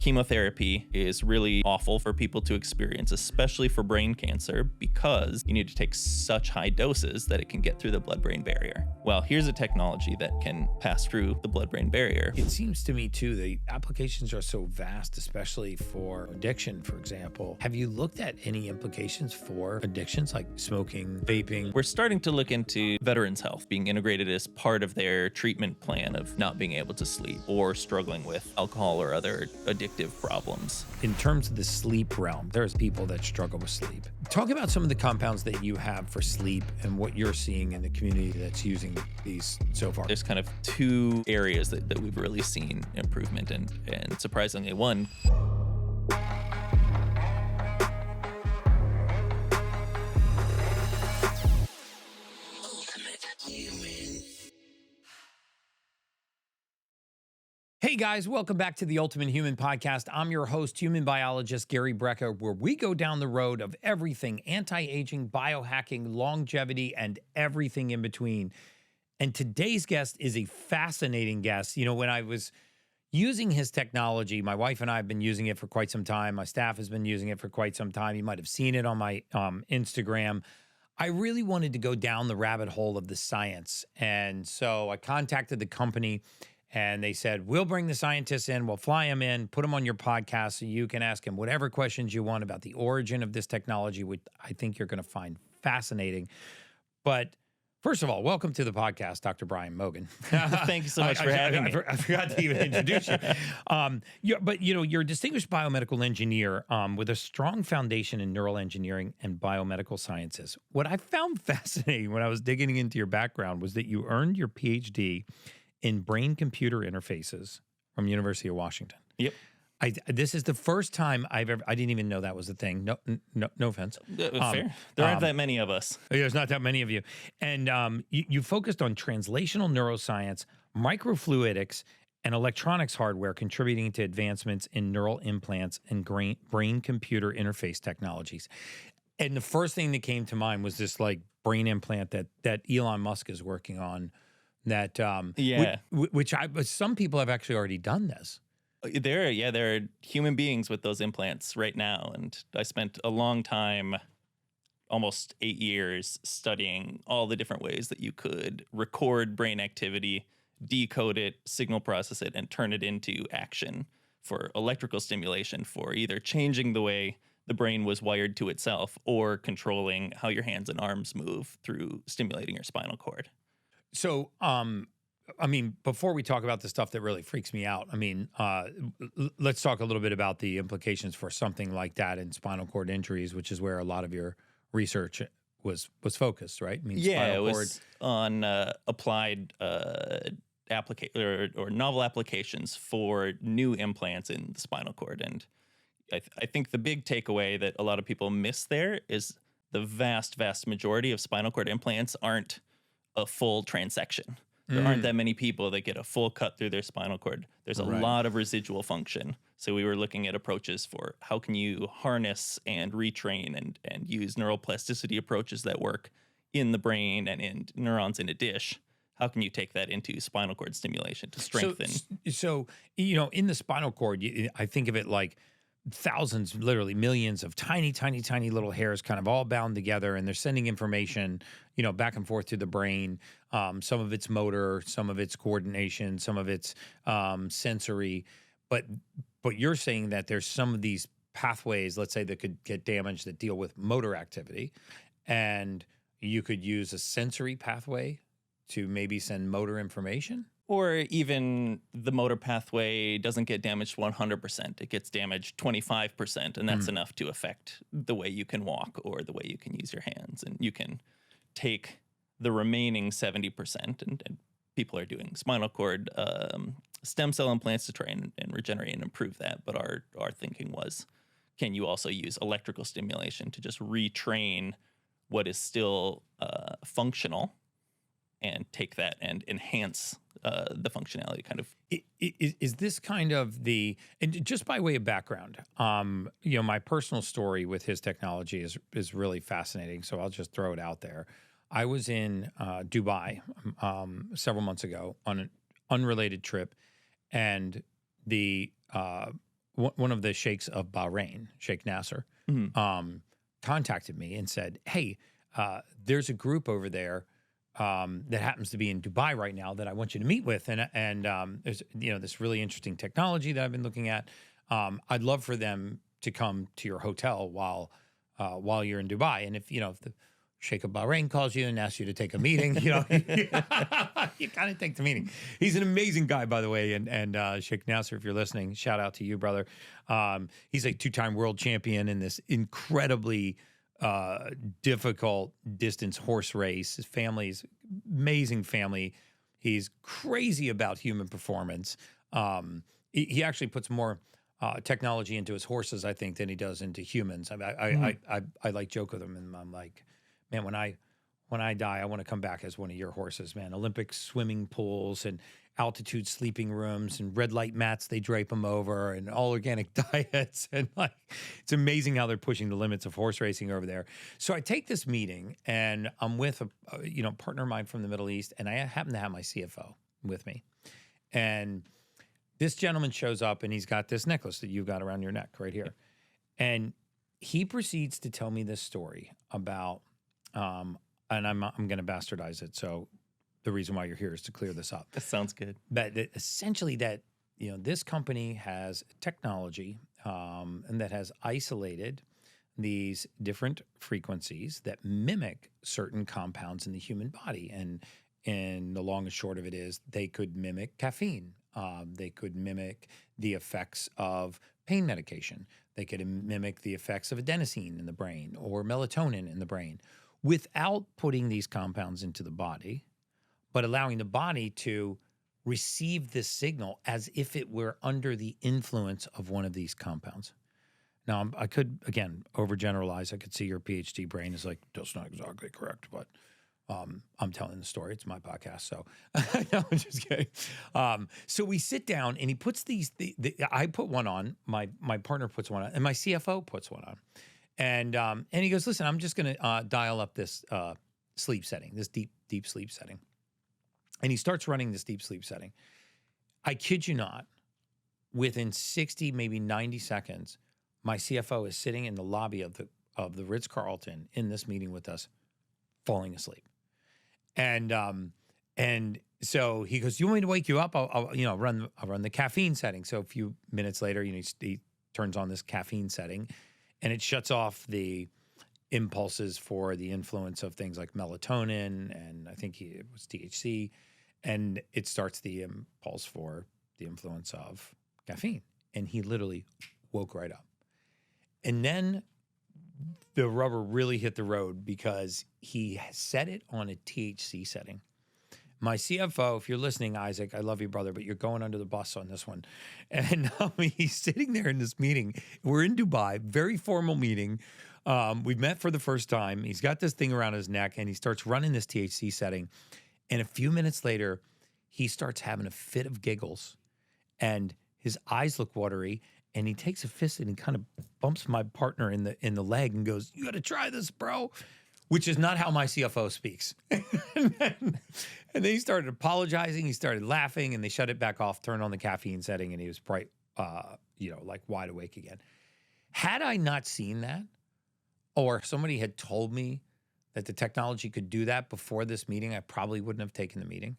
chemotherapy is really awful for people to experience, especially for brain cancer, because you need to take such high doses that it can get through the blood-brain barrier. Well, here's a technology that can pass through the blood-brain barrier. It seems to me, too, the applications are so vast, especially for addiction, for example. Have you looked at any implications for addictions like smoking, vaping? We're starting to look into veterans' health being integrated as part of their treatment plan of not being able to sleep or struggling with alcohol or other addictive problems. In terms of the sleep realm, there's people that struggle with sleep. Talk about some of the compounds that you have for sleep and what you're seeing in the community that's using these so far. There's kind of two areas that we've really seen improvement in, and surprisingly, one. Hey guys, welcome back to the Ultimate Human Podcast. I'm your host, human biologist Gary Brecka, where we go down the road of everything anti-aging, biohacking, longevity, and everything in between. And today's guest is a fascinating guest. You know, when I was using his technology, my wife and I have been using it for quite some time. My staff has been using it for quite some time. You might have seen it on my Instagram. I really wanted to go down the rabbit hole of the science. And so I contacted the company and they said, we'll bring the scientists in, we'll fly them in, put them on your podcast so you can ask them whatever questions you want about the origin of this technology, which I think you're going to find fascinating. But first of all, welcome to the podcast, Dr. Brian Mogen. Thank you so much for having me. I forgot to even introduce you. But you know, you're a distinguished biomedical engineer with a strong foundation in neural engineering and biomedical sciences. What I found fascinating when I was digging into your background was that you earned your PhD in brain-computer interfaces from University of Washington. Yep. This is the first time I didn't even know that was a thing. No offense. Fair. There aren't that many of us. There's not that many of you. And you focused on translational neuroscience, microfluidics, and electronics hardware contributing to advancements in neural implants and brain-computer interface technologies. And the first thing that came to mind was this like brain implant that Elon Musk is working on. That which some people have actually already done this. There are human beings with those implants right now, and I spent a long time, almost 8 years, studying all the different ways that you could record brain activity, decode it, signal process it, and turn it into action for electrical stimulation, for either changing the way the brain was wired to itself or controlling how your hands and arms move through stimulating your spinal cord. So, I mean, before we talk about the stuff that really freaks me out, I mean, let's talk a little bit about the implications for something like that in spinal cord injuries, which is where a lot of your research was focused, right? I mean, it was on applied or novel applications for new implants in the spinal cord. And I think the big takeaway that a lot of people miss there is the vast majority of spinal cord implants aren't a full transection. There aren't that many people that get a full cut through their spinal cord. There's a lot of residual function. So we were looking at approaches for how can you harness and retrain and use neuroplasticity approaches that work in the brain and in neurons in a dish. How can you take that into spinal cord stimulation to strengthen? So you know, in the spinal cord, I think of it like thousands, literally millions of tiny little hairs kind of all bound together, and they're sending information, you know, back and forth to the brain. Some of it's motor, some of it's coordination, some of it's sensory. But you're saying that there's some of these pathways, let's say, that could get damaged that deal with motor activity, and you could use a sensory pathway to maybe send motor information? Or even the motor pathway doesn't get damaged 100%. It gets damaged 25%, and that's enough to affect the way you can walk or the way you can use your hands. And you can take the remaining 70%, and people are doing spinal cord stem cell implants to try and regenerate and improve that. But our thinking was, can you also use electrical stimulation to just retrain what is still functional and take that and enhance the functionality kind of. Is this kind of the, and just by way of background, you know, my personal story with his technology is really fascinating. So I'll just throw it out there. I was in Dubai several months ago on an unrelated trip, and the one of the sheikhs of Bahrain, Sheikh Nasser, contacted me and said, "Hey, there's a group over there that happens to be in Dubai right now that I want you to meet with, and there's this really interesting technology that I've been looking at. I'd love for them to come to your hotel while you're in Dubai, and if the Sheikh of Bahrain calls you and asks you to take a meeting, you kind of take the meeting." He's an amazing guy, by the way. And Sheikh Nasser, if you're listening, shout out to you, brother. He's a 2-time world champion in this incredibly difficult distance horse race. His family's amazing family. He's crazy about human performance. He actually puts more technology into his horses, I think, than he does into humans. I like joke with him, and I'm like, man, when I die, I want to come back as one of your horses, man. Olympic swimming pools and altitude sleeping rooms and red light mats they drape them over and all organic diets. And it's amazing how they're pushing the limits of horse racing over there. So I take this meeting and I'm with a partner of mine from the Middle East, and I happen to have my CFO with me. And this gentleman shows up and he's got this necklace that you've got around your neck right here. And he proceeds to tell me this story about and I'm going to bastardize it. So the reason why you're here is to clear this up. That sounds good. But essentially this company has technology and that has isolated these different frequencies that mimic certain compounds in the human body. And the long and short of it is they could mimic caffeine. They could mimic the effects of pain medication. They could mimic the effects of adenosine in the brain or melatonin in the brain, without putting these compounds into the body, but allowing the body to receive this signal as if it were under the influence of one of these compounds. Now, I could, again, overgeneralize. I could see your PhD brain is like, that's not exactly correct, but I'm telling the story. It's my podcast, so no, I'm just kidding. So we sit down, and he puts I put one on, my partner puts one on, and my CFO puts one on. And he goes, listen, I'm just going to dial up this sleep setting, this deep sleep setting. And he starts running this deep sleep setting. I kid you not, within 60, maybe 90 seconds, my CFO is sitting in the lobby of the Ritz-Carlton in this meeting with us, falling asleep. And so he goes, you want me to wake you up? I'll run the caffeine setting. So a few minutes later, he turns on this caffeine setting, and it shuts off the impulses for the influence of things like melatonin, and I think it was THC, and it starts the impulse for the influence of caffeine. And he literally woke right up. And then the rubber really hit the road because he set it on a THC setting. My CFO, if you're listening, Isaac, I love you, brother, but you're going under the bus on this one. And he's sitting there in this meeting. We're in Dubai, very formal meeting. We've met for the first time. He's got this thing around his neck, and he starts running this THC setting. And a few minutes later, he starts having a fit of giggles, and his eyes look watery. And he takes a fist and he kind of bumps my partner in the leg and goes, "You got to try this, bro," which is not how my CFO speaks. And then he started apologizing. He started laughing, and they shut it back off, turned on the caffeine setting, and he was bright, like wide awake again. Had I not seen that, or somebody had told me that the technology could do that before this meeting, I probably wouldn't have taken the meeting,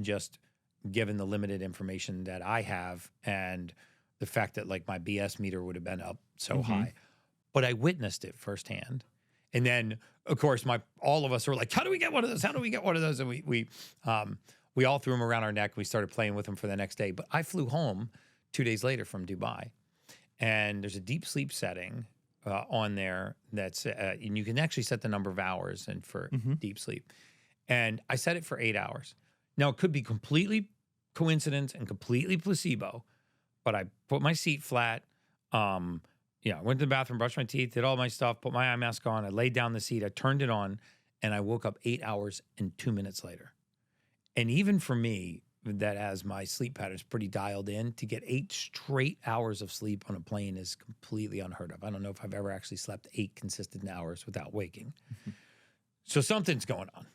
just given the limited information that I have and the fact that like my BS meter would have been up so high. But I witnessed it firsthand. And then, of course, all of us were like, how do we get one of those? How do we get one of those? And we all threw them around our neck. We started playing with them for the next day. But I flew home 2 days later from Dubai. And there's a deep sleep setting on there that's, and you can actually set the number of hours and for deep sleep. And I set it for 8 hours. Now, it could be completely coincidence and completely placebo, but I put my seat flat. I went to the bathroom, brushed my teeth, did all my stuff, put my eye mask on. I laid down the seat, I turned it on, and I woke up 8 hours and 2 minutes later. And even for me, that has my sleep patterns pretty dialed in, to get 8 straight hours of sleep on a plane is completely unheard of. I don't know if I've ever actually slept 8 consistent hours without waking. So something's going on.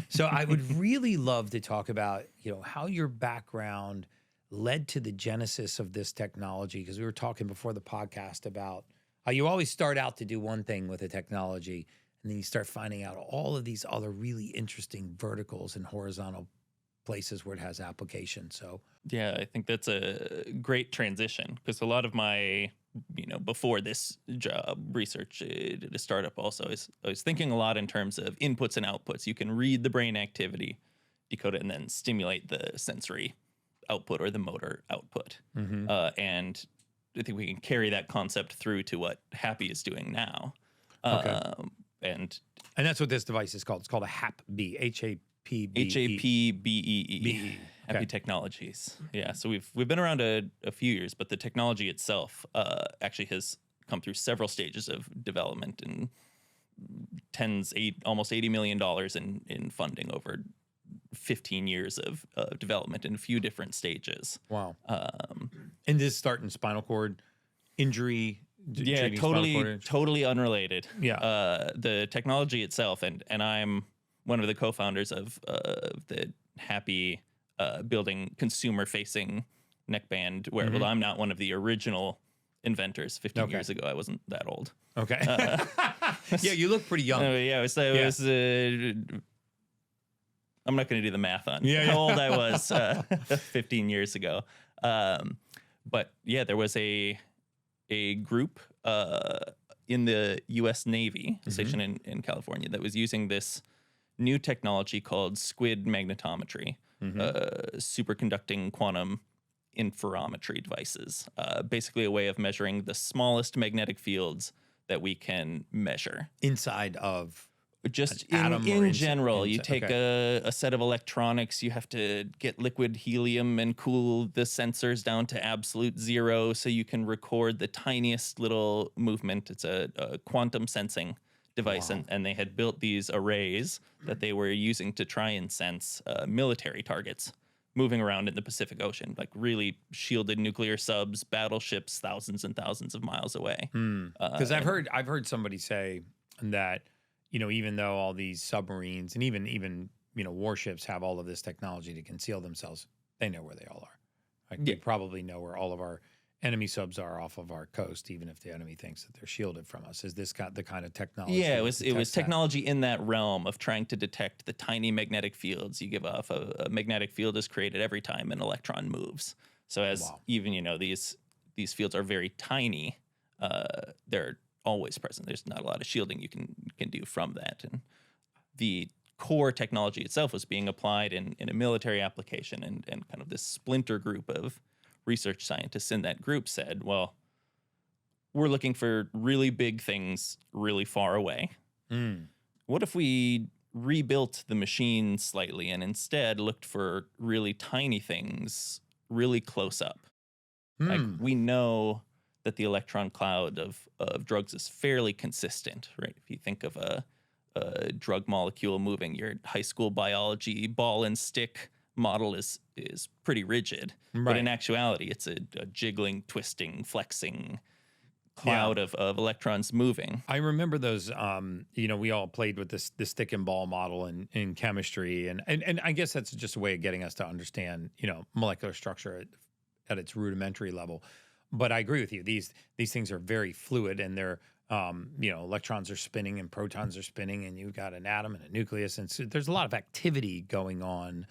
So I would really love to talk about, how your background led to the genesis of this technology? Because we were talking before the podcast about how you always start out to do one thing with a technology, and then you start finding out all of these other really interesting verticals and horizontal places where it has application. So Yeah, I think that's a great transition, because a lot of my, before this job research at a startup also I was thinking a lot in terms of inputs and outputs. You can read the brain activity, decode it, and then stimulate the sensory output or the motor output. And I think we can carry that concept through to what Hapbee is doing now. And that's what this device is called. It's called a Hapbee, Hapbee. Hapbee Hapbee Technologies. Yeah, so we've been around a few years, but the technology itself actually has come through several stages of development and almost $80 million in funding over 15 years of development in a few different stages. Wow. And this start in spinal cord injury. Yeah, totally unrelated. Yeah. The technology itself, and I'm one of the co-founders of the Hapbee building consumer-facing neckband wearable. I'm not one of the original inventors. 15 years ago, I wasn't that old. Okay. Yeah, you look pretty young. It was I'm not going to do the math on how old I was 15 years ago. But yeah, there was a group in the U.S. Navy, stationed in California, that was using this new technology called squid magnetometry, superconducting quantum interferometry devices. Basically a way of measuring the smallest magnetic fields that we can measure. Inside of just atom in general, you take a set of electronics, you have to get liquid helium and cool the sensors down to absolute zero so you can record the tiniest little movement. It's a quantum sensing device. Wow. And they had built these arrays that they were using to try and sense military targets moving around in the Pacific Ocean, like really shielded nuclear subs, battleships thousands and thousands of miles away. Because I've heard somebody say that, even though all these submarines and even warships have all of this technology to conceal themselves, they know where they all are. Like we probably know where all of our enemy subs are off of our coast, even if the enemy thinks that they're shielded from us. Is this the kind of technology? Yeah, it was technology in that realm of trying to detect the tiny magnetic fields you give off. A magnetic field is created every time an electron moves. So as even these fields are very tiny, they're always present. There's not a lot of shielding you can do from that. And the core technology itself was being applied in a military application, and kind of this splinter group of research scientists in that group said, well, we're looking for really big things really far away. What if we rebuilt the machine slightly and instead looked for really tiny things really close up? Like we know that the electron cloud of drugs is fairly consistent, right? If you think of a drug molecule moving, your high school biology ball and stick model is pretty rigid. Right. But in actuality, it's a jiggling, twisting, flexing cloud of electrons moving. I remember those, we all played with the stick and ball model in chemistry. And I guess that's just a way of getting us to understand, molecular structure at its rudimentary level. But I agree with you. These things are very fluid, and they're, electrons are spinning and protons are spinning, and you've got an atom and a nucleus. And so there's a lot of activity going on.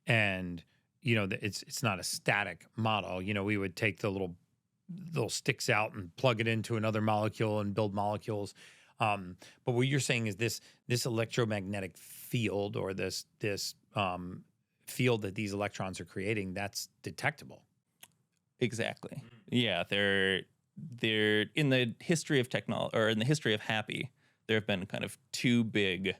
It's not a static model. We would take the little sticks out and plug it into another molecule and build molecules. But what you're saying is this electromagnetic field, or this field that these electrons are creating, that's detectable. Exactly. Yeah, they're in the history of technology, or in the history of Hapbee, there have been kind of two big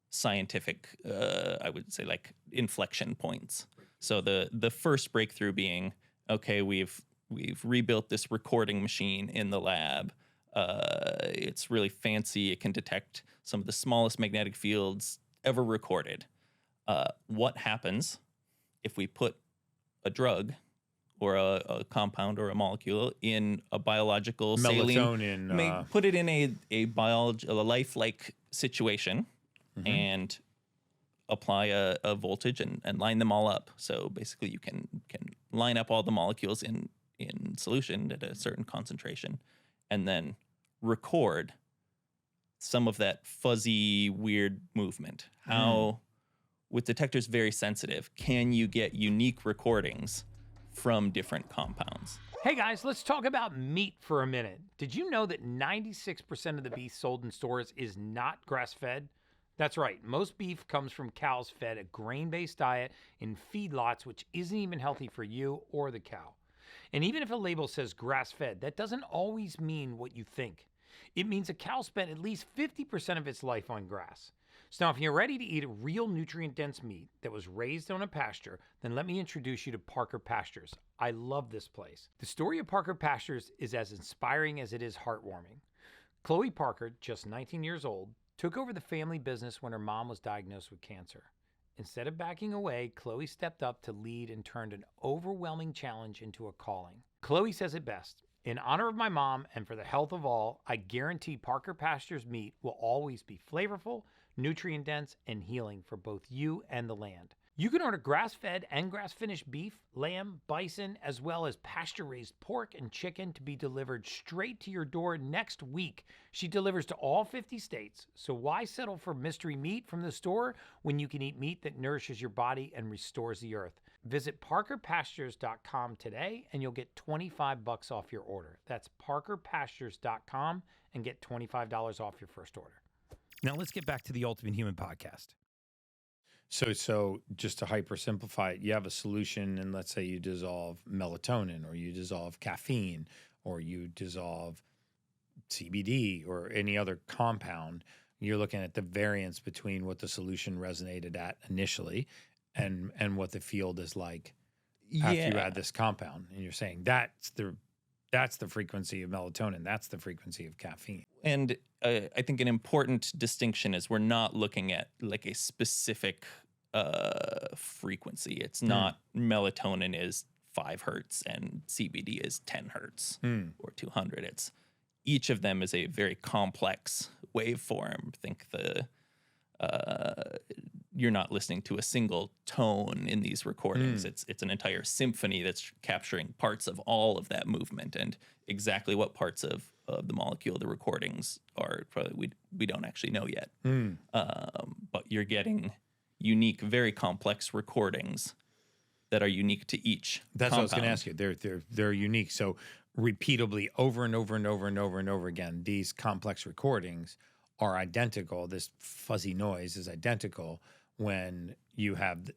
scientific, I would say, like inflection points. So the first breakthrough being, okay, we've rebuilt this recording machine in the lab. It's really fancy. It can detect some of the smallest magnetic fields ever recorded. What happens if we put a drug or a compound or a molecule in a biological melatonin, put it in a lifelike situation, and apply a voltage and line them all up. So basically you can line up all the molecules in solution at a certain concentration and then record some of that fuzzy, weird movement. How, with detectors very sensitive, can you get unique recordings from different compounds? Hey guys, let's talk about meat for a minute. Did you know that 96% of the beef sold in stores is not grass-fed? That's right, most beef comes from cows fed a grain-based diet in feedlots, which isn't even healthy for you or the cow. And even if a label says grass-fed, that doesn't always mean what you think. It means a cow spent at least 50% of its life on grass. So now if you're ready to eat a real nutrient-dense meat that was raised on a pasture, then let me introduce you to Parker Pastures. I love this place. The story of Parker Pastures is as inspiring as it is heartwarming. Chloe Parker, just 19 years old, took over the family business when her mom was diagnosed with cancer. Instead of backing away, Chloe stepped up to lead and turned an overwhelming challenge into a calling. Chloe says it best. In honor of my mom and for the health of all, I guarantee Parker Pastures meat will always be flavorful, nutrient-dense, and healing for both you and the land. You can order grass-fed and grass-finished beef, lamb, bison, as well as pasture-raised pork and chicken to be delivered straight to your door next week. She delivers to all 50 states, so why settle for mystery meat from the store when you can eat meat that nourishes your body and restores the earth? Visit parkerpastures.com today and you'll get $25 off your order. That's parkerpastures.com and get $25 off your first order. Now let's get back to the Ultimate Human podcast. So just to hypersimplify it, you have a solution, and let's say you dissolve melatonin, or you dissolve caffeine, or you dissolve CBD, or any other compound. You're looking at the variance between what the solution resonated at initially, and what the field is like after you add this compound. And you're saying that's the frequency of melatonin, that's the frequency of caffeine. And I think an important distinction is we're not looking at like a specific frequency. It's not melatonin is 5 hertz and CBD is 10 hertz or 200. It's each of them is a very complex waveform. Think you're not listening to a single tone in these recordings. It's an entire symphony that's capturing parts of all of that movement, and exactly what parts of the molecule the recordings are, probably we don't actually know yet. But you're getting unique, very complex recordings that are unique to each That's compound. what I was going to ask you. They're unique. So repeatably over and over and over and over and over again, these complex recordings are identical. This fuzzy noise is identical when you have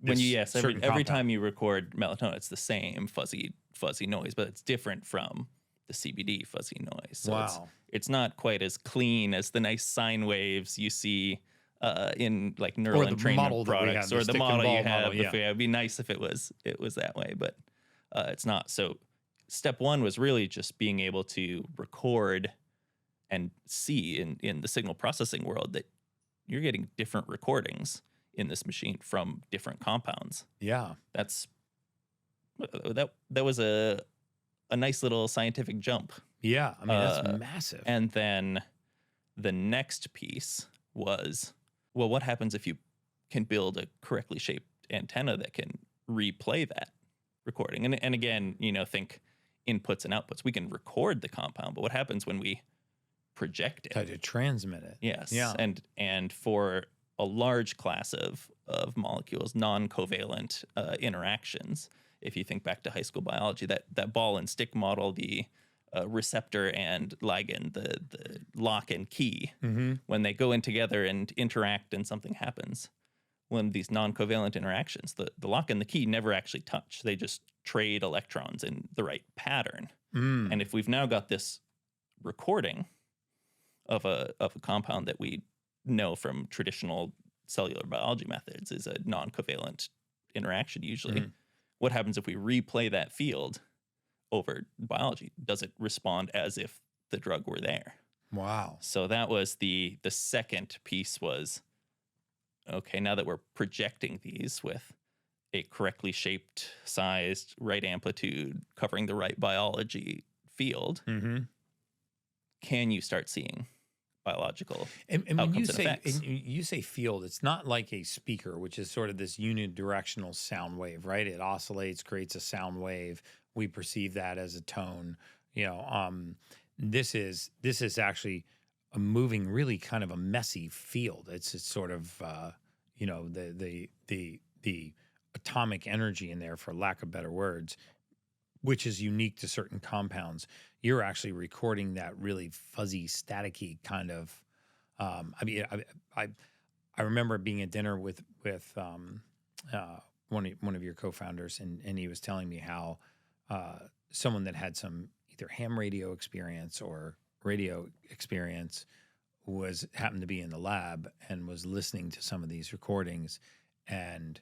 every time you record melatonin, it's the same fuzzy noise, but it's different from the CBD fuzzy noise. So it's not quite as clean as the nice sine waves you see in like neural entrainment products, or the model you have. It'd be nice if it was that way, but it's not. So step one was really just being able to record and see in the signal processing world that you're getting different recordings in this machine from different compounds. Yeah. That was a nice little scientific jump. Yeah. I mean, that's massive. And then the next piece was, well, what happens if you can build a correctly shaped antenna that can replay that recording? And again, think inputs and outputs. We can record the compound, but what happens when we project it? Try to transmit it. Yes. Yeah. And for a large class of molecules, non-covalent interactions, if you think back to high school biology, that ball and stick model, the receptor and ligand, the lock and key, when they go in together and interact and something happens, when these non-covalent interactions, the lock and the key never actually touch. They just trade electrons in the right pattern. And if we've now got this recording of a compound that we know from traditional cellular biology methods is a non-covalent interaction usually, what happens if we replay that field over biology? Does it respond as if the drug were there? Wow. So that was the second piece was, okay, now that we're projecting these with a correctly shaped, sized, right amplitude, covering the right biology field, can you start seeing biological And when you outcomes and say effects. you say field, it's not like a speaker, which is sort of this unidirectional sound wave, right? It oscillates, creates a sound wave. We perceive that as a tone. You know, this is actually a moving, really kind of a messy field. It's sort of you know, the atomic energy in there, for lack of better words, which is unique to certain compounds. You're actually recording that really fuzzy, staticky kind of. I mean, I remember being at dinner with one of your co-founders, and he was telling me how someone that had some either ham radio experience or radio experience happened to be in the lab and was listening to some of these recordings, and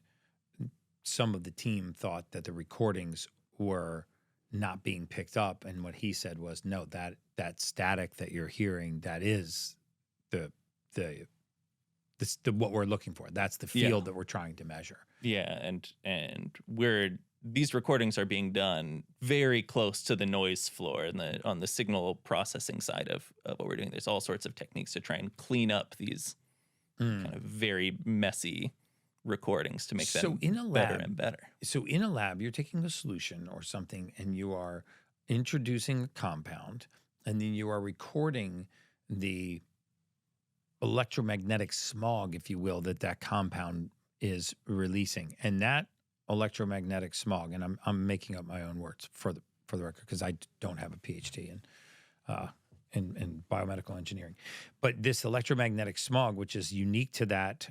some of the team thought that the recordings were not being picked up, and what he said was, no, that static that you're hearing, that is the what we're looking for. That's the field that we're trying to measure. Yeah, and these recordings are being done very close to the noise floor and on the signal processing side of what we're doing. There's all sorts of techniques to try and clean up these kind of very messy recordings to make them better and better. So in a lab, you're taking a solution or something, and you are introducing a compound, and then you are recording the electromagnetic smog, if you will, that compound is releasing. And that electromagnetic smog, and I'm making up my own words for the record, because I don't have a PhD in biomedical engineering, but this electromagnetic smog, which is unique to that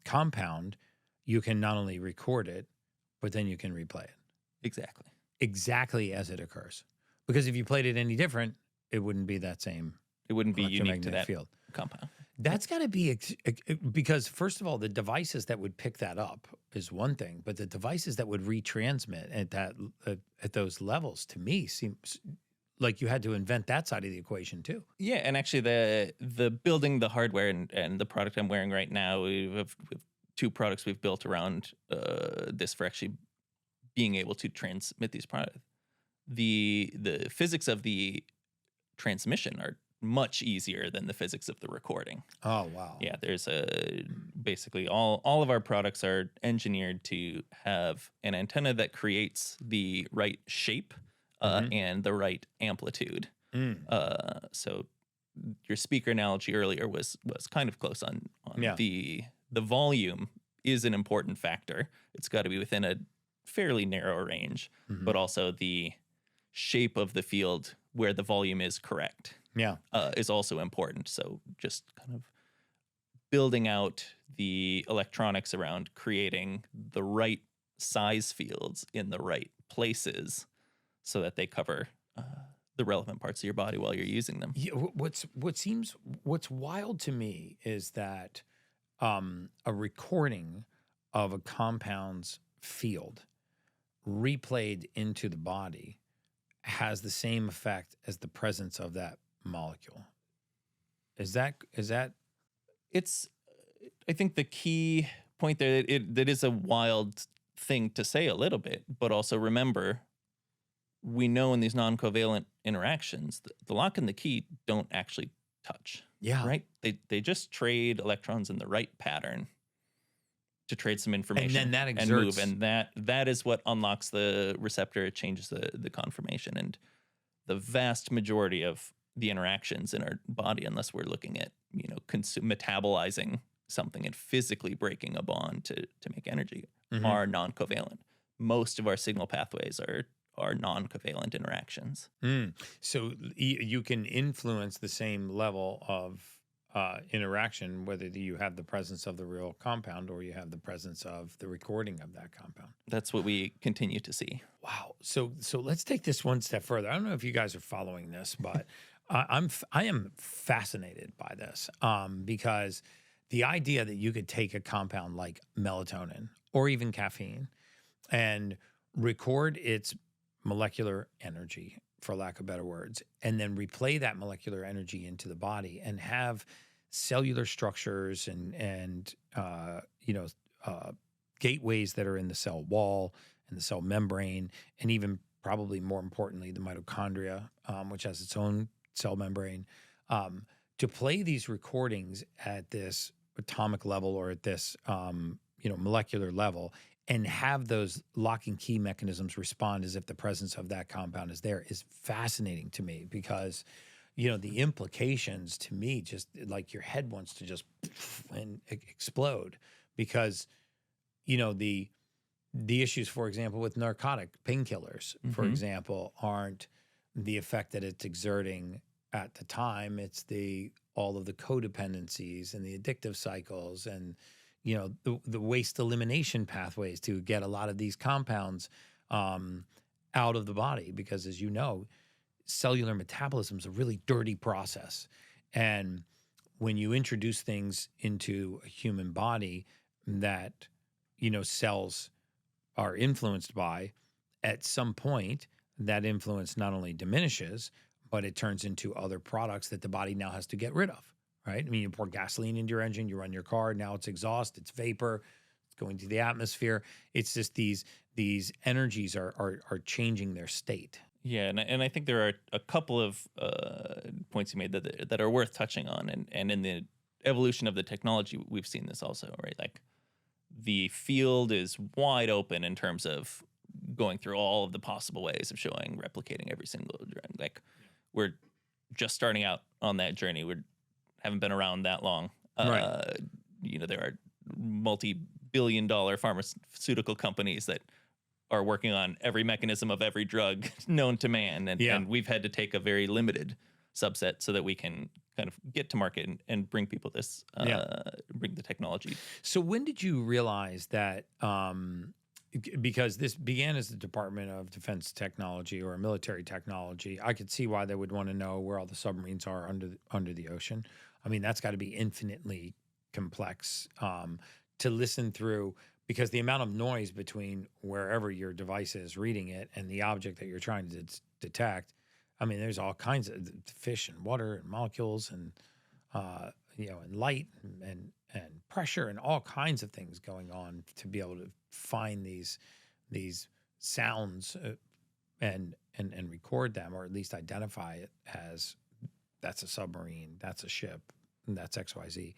compound, you can not only record it, but then you can replay it exactly as it occurs. Because if you played it any different, it wouldn't be that same. It wouldn't be unique to that field. Compound. That's got to be because, first of all, the devices that would pick that up is one thing, but the devices that would retransmit at those levels, to me, seems like you had to invent that side of the equation too. Yeah, and actually the building the hardware and the product I'm wearing right now, we have two products we've built around this for actually being able to transmit these products. The physics of the transmission are much easier than the physics of the recording. Oh, wow. Yeah, there's basically all of our products are engineered to have an antenna that creates the right shape and the right amplitude. So your speaker analogy earlier was kind of close on the volume is an important factor. It's got to be within a fairly narrow range, but also the shape of the field where the volume is correct. Is also important. So just kind of building out the electronics around creating the right size fields in the right places so that they cover the relevant parts of your body while you're using them. Yeah, what's wild to me is that a recording of a compound's field replayed into the body has the same effect as the presence of that molecule. Is that it's, I think the key point there, that is a wild thing to say a little bit, but also remember, we know in these non-covalent interactions, the lock and the key don't actually touch. Yeah. Right? They just trade electrons in the right pattern to trade some information and then that and move. And that is what unlocks the receptor. It changes the conformation. And the vast majority of the interactions in our body, unless we're looking at, metabolizing something and physically breaking a bond to make energy, are non-covalent. Most of our signal pathways are non-covalent interactions. So you can influence the same level of interaction, whether you have the presence of the real compound or you have the presence of the recording of that compound. That's what we continue to see. Wow. So let's take this one step further. I don't know if you guys are following this, but I am fascinated by this because the idea that you could take a compound like melatonin or even caffeine and record its molecular energy, for lack of better words, and then replay that molecular energy into the body and have cellular structures and gateways that are in the cell wall and the cell membrane, and even probably more importantly, the mitochondria, which has its own cell membrane, to play these recordings at this atomic level or at this, molecular level and have those lock and key mechanisms respond as if the presence of that compound is there is fascinating to me because, the implications to me, just like your head wants to just and explode because, the issues, for example, with narcotic painkillers, for example, aren't the effect that it's exerting at the time. It's all of the codependencies and the addictive cycles and, the waste elimination pathways to get a lot of these compounds out of the body. Because as you know, cellular metabolism is a really dirty process. And when you introduce things into a human body that, cells are influenced by, at some point, that influence not only diminishes, but it turns into other products that the body now has to get rid of, right? I mean, you pour gasoline into your engine, you run your car, now it's exhaust, it's vapor, it's going to the atmosphere. It's just these energies are changing their state. Yeah, and I think there are a couple of points you made that are worth touching on, and in the evolution of the technology, we've seen this also, right? Like the field is wide open in terms of going through all of the possible ways of replicating every single drug. Like we're just starting out on that journey. We haven't been around that long. Right. There are multi-billion-dollar pharmaceutical companies that are working on every mechanism of every drug known to man. And we've had to take a very limited subset so that we can kind of get to market and bring people this, bring the technology. So when did you realize that, because this began as the Department of Defense technology or military technology, I could see why they would want to know where all the submarines are under the ocean. I mean, that's got to be infinitely complex to listen through, because the amount of noise between wherever your device is reading it and the object that you're trying to detect, I mean, there's all kinds of fish and water and molecules and, and light and pressure and all kinds of things going on to be able to find these sounds and record them, or at least identify it as that's a submarine, that's a ship, and that's XYZ.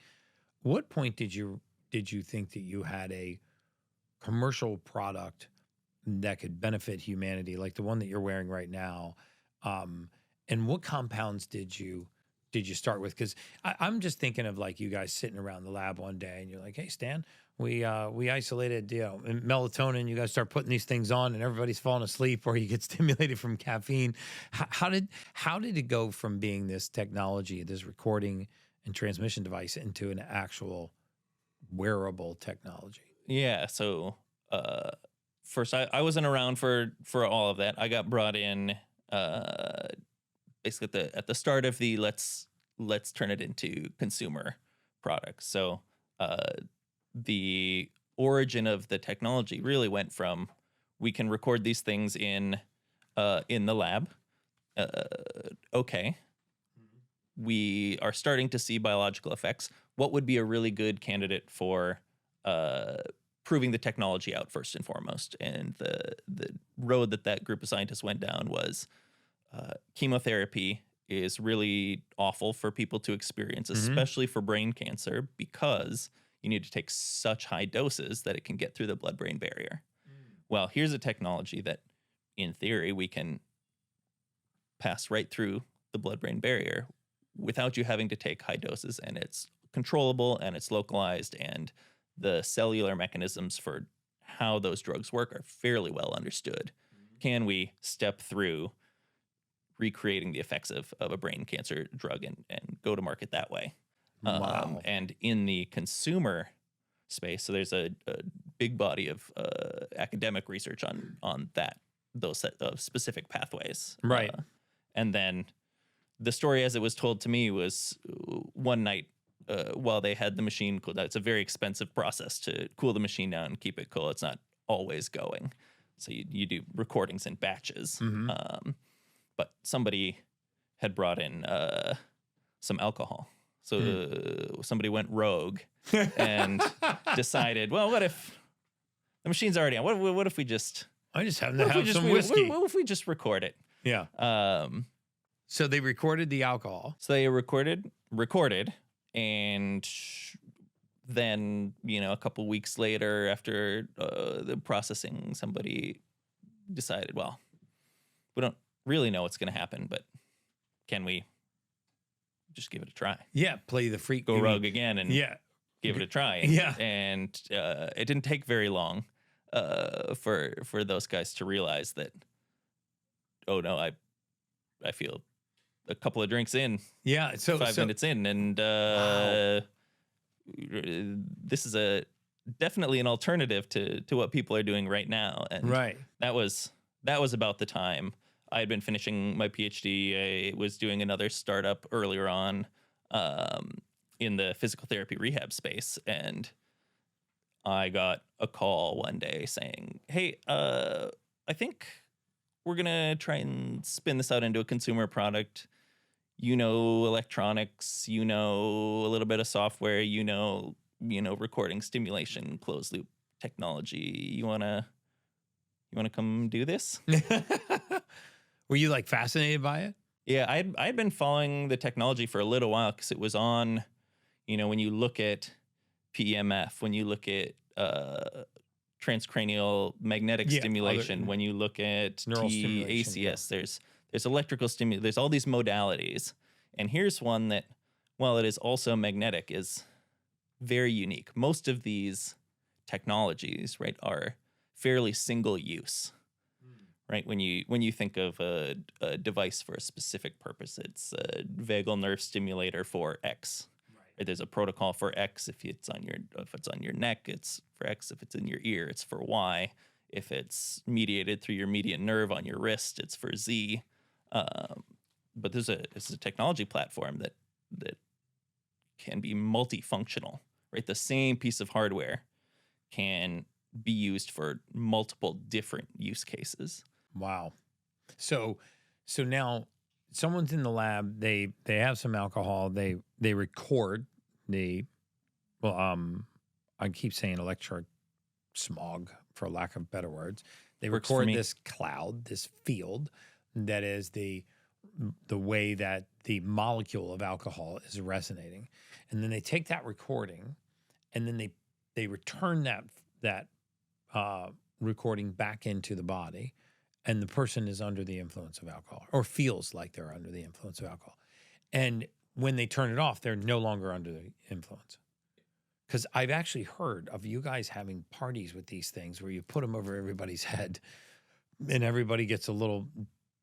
What point did you think that you had a commercial product that could benefit humanity, like the one that you're wearing right now? And what compounds did you start with? Because I'm just thinking of like you guys sitting around the lab one day and you're like, hey, Stan, we isolated melatonin. You guys start putting these things on and everybody's falling asleep, or you get stimulated from caffeine. How did it go from being this technology, this recording and transmission device, into an actual wearable technology? Yeah. So first, I wasn't around for all of that. I got brought in basically at the start of the let's turn it into consumer products. So the origin of the technology really went from, we can record these things in the lab. Okay. We are starting to see biological effects. What would be a really good candidate for proving the technology out first and foremost? And the road that group of scientists went down was chemotherapy is really awful for people to experience, especially for brain cancer, because you need to take such high doses that it can get through the blood-brain barrier. Well, here's a technology that, in theory, we can pass right through the blood-brain barrier without you having to take high doses, and it's controllable and it's localized, and the cellular mechanisms for how those drugs work are fairly well understood. Can we step through recreating the effects of a brain cancer drug and go to market that way? Wow. And in the consumer space, so there's a big body of academic research on those set of specific pathways. Right. And then the story as it was told to me was one night while they had the machine cooled down. It's a very expensive process to cool the machine down and keep it cool. It's not always going. So you do recordings in batches. But somebody had brought in some alcohol. So somebody went rogue and decided, well, what if the machine's already on? What if we just... I just happen to have some whiskey. What if we just record it? Yeah. So they recorded the alcohol. So they recorded recorded, and then, you know, a couple weeks later, after the processing, somebody decided, well, we don't really know what's going to happen, but can we just give it a try? Yeah, play the freak. Go rogue again and Yeah. give it a try. Yeah. And it didn't take very long for those guys to realize that, oh no, I feel a couple of drinks in, Yeah. So 5 minutes in, and Wow. this is definitely an alternative to what people are doing right now. And Right. that was about the time I had been finishing my PhD. I was doing another startup earlier on in the physical therapy rehab space, and I got a call one day saying, "Hey, I think we're gonna try and spin this out into a consumer product. You know, electronics. You know, a little bit of software. You know, recording, stimulation, closed loop technology. You wanna come do this?" Were you like fascinated by it? Yeah, I'd been following the technology for a little while because it was on, you know, when you look at PEMF, when you look at transcranial magnetic Yeah, stimulation, other- when you look at Neural stimulation, TACS, there's electrical stimulation, there's all these modalities. And here's one that, while it is also magnetic, is very unique. Most of these technologies, right, are fairly single use. Right, when you think of a device for a specific purpose, it's a vagal nerve stimulator for X. Right. There's a protocol for X. If it's on your neck, it's for X. If it's in your ear, it's for Y. If it's mediated through your median nerve on your wrist, it's for Z. But this is a technology platform that can be multifunctional. Right, the same piece of hardware can be used for multiple different use cases. Wow. So now someone's in the lab, they have some alcohol, they record I keep saying electric smog for lack of better words. They Works for record me. this cloud, this field that is the way that the molecule of alcohol is resonating. And then they take that recording and then they return that recording back into the body, and the person is under the influence of alcohol or feels like they're under the influence of alcohol. And when they turn it off, they're no longer under the influence. Because I've actually heard of you guys having parties with these things where you put them over everybody's head and everybody gets a little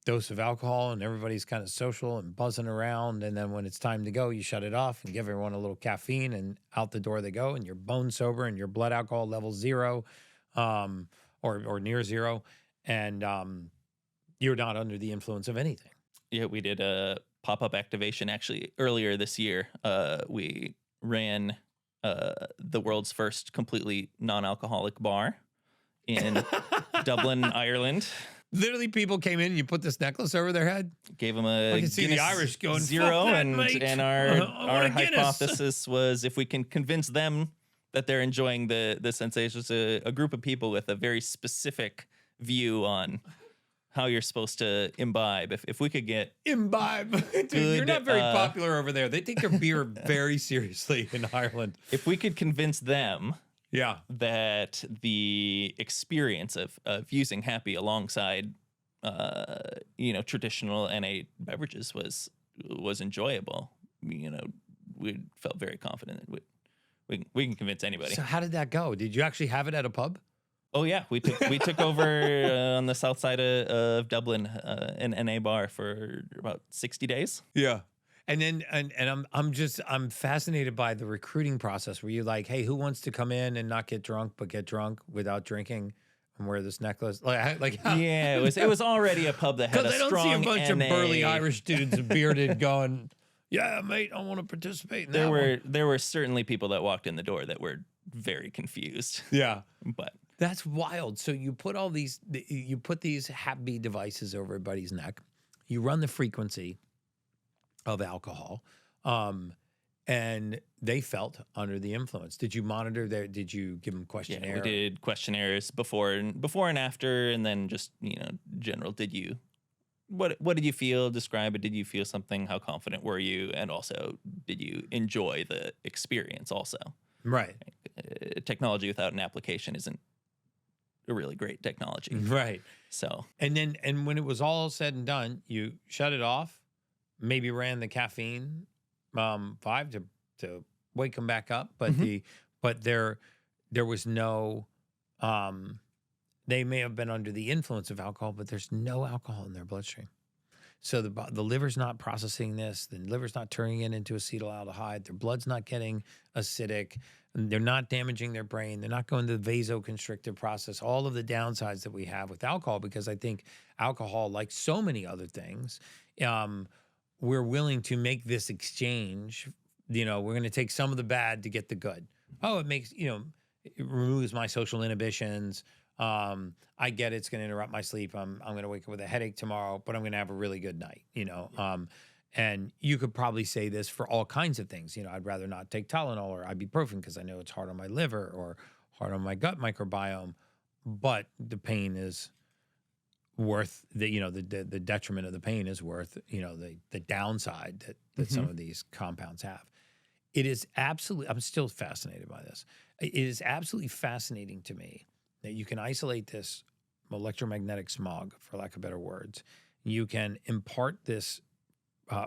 dose of alcohol and everybody's kind of social and buzzing around. And then when it's time to go, you shut it off and give everyone a little caffeine and out the door they go, and you're bone sober and your blood alcohol level 0 or near 0. And you're not under the influence of anything. Yeah, we did a pop-up activation actually earlier this year. We ran the world's first completely non-alcoholic bar in Dublin, Ireland. Literally, people came in and you put this necklace over their head. Gave them a I can see the Guinness Irish going, zero, "Fuck that, mate. and I our want a Guinness." hypothesis was if we can convince them that they're enjoying the sensations, a group of people with a very specific view on how you're supposed to imbibe. If we could get Imbibe. Dude, you're not very popular over there. They take their beer very seriously in Ireland. if we could convince them Yeah. that the experience of using Hapbee alongside traditional NA beverages was enjoyable, we felt very confident that we can convince anybody. So how did that go? Did you actually have it at a pub? Oh yeah, we took over on the south side of Dublin, an NA bar for about 60 days. Yeah. And then and I'm fascinated by the recruiting process where you're like, hey, who wants to come in and not get drunk but get drunk without drinking and wear this necklace? Like how? Yeah, it was already a pub that had a Because I don't strong see a bunch NA. of burly Irish dudes bearded going, yeah, mate, I want to participate in that one. There were certainly people that walked in the door that were very confused. Yeah. But That's wild. So you put these Hapbee devices over everybody's neck. You run the frequency of alcohol, and they felt under the influence. Did you monitor their? Did you give them questionnaire? yeah, we did questionnaires before and after, and then just general. Did you what did you feel? Describe it. Did you feel something? How confident were you? And also, did you enjoy the experience also? Right. Technology without an application isn't a really great technology. Right. So, And when it was all said and done, you shut it off, maybe ran the caffeine 5 to wake them back up, but there was no they may have been under the influence of alcohol, but there's no alcohol in their bloodstream. So the liver's not processing this. The liver's not turning it into acetaldehyde. Their blood's not getting acidic. And they're not damaging their brain. They're not going to the vasoconstrictive process. All of the downsides that we have with alcohol, because I think alcohol, like so many other things, we're willing to make this exchange. We're going to take some of the bad to get the good. Oh, it makes, it removes my social inhibitions. I get it's going to interrupt my sleep. I'm going to wake up with a headache tomorrow, but I'm going to have a really good night, and you could probably say this for all kinds of things. I'd rather not take Tylenol or ibuprofen because I know it's hard on my liver or hard on my gut microbiome, but the pain is worth the detriment of the pain is worth, the downside that some of these compounds have. It is absolutely, I'm still fascinated by this. It is absolutely fascinating to me that you can isolate this electromagnetic smog, for lack of better words. You can impart this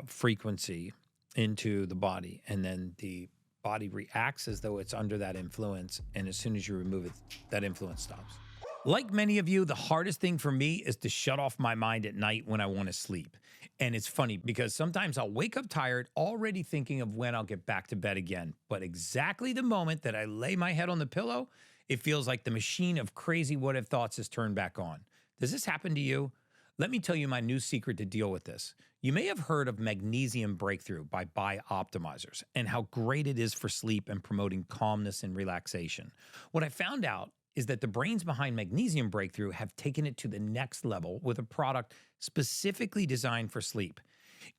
frequency into the body, and then the body reacts as though it's under that influence. And as soon as you remove it, that influence stops. Like many of you, the hardest thing for me is to shut off my mind at night when I want to sleep. And it's funny because sometimes I'll wake up tired, already thinking of when I'll get back to bed again. But exactly the moment that I lay my head on the pillow, it feels like the machine of crazy what-if thoughts is turned back on. Does this happen to you? Let me tell you my new secret to deal with this. You may have heard of Magnesium Breakthrough by Biohacking and how great it is for sleep and promoting calmness and relaxation. What I found out is that the brains behind Magnesium Breakthrough have taken it to the next level with a product specifically designed for sleep.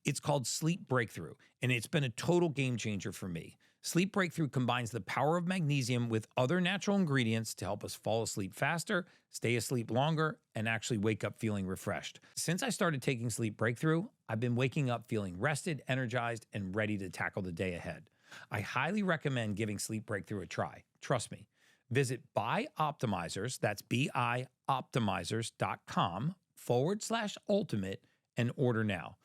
It's called Sleep Breakthrough, and it's been a total game changer for me. Sleep Breakthrough combines the power of magnesium with other natural ingredients to help us fall asleep faster, stay asleep longer, and actually wake up feeling refreshed. Since I started taking Sleep Breakthrough, I've been waking up feeling rested, energized, and ready to tackle the day ahead. I highly recommend giving Sleep Breakthrough a try. Trust me. Visit Bioptimizers, that's bioptimizers.com/ultimate, and order now.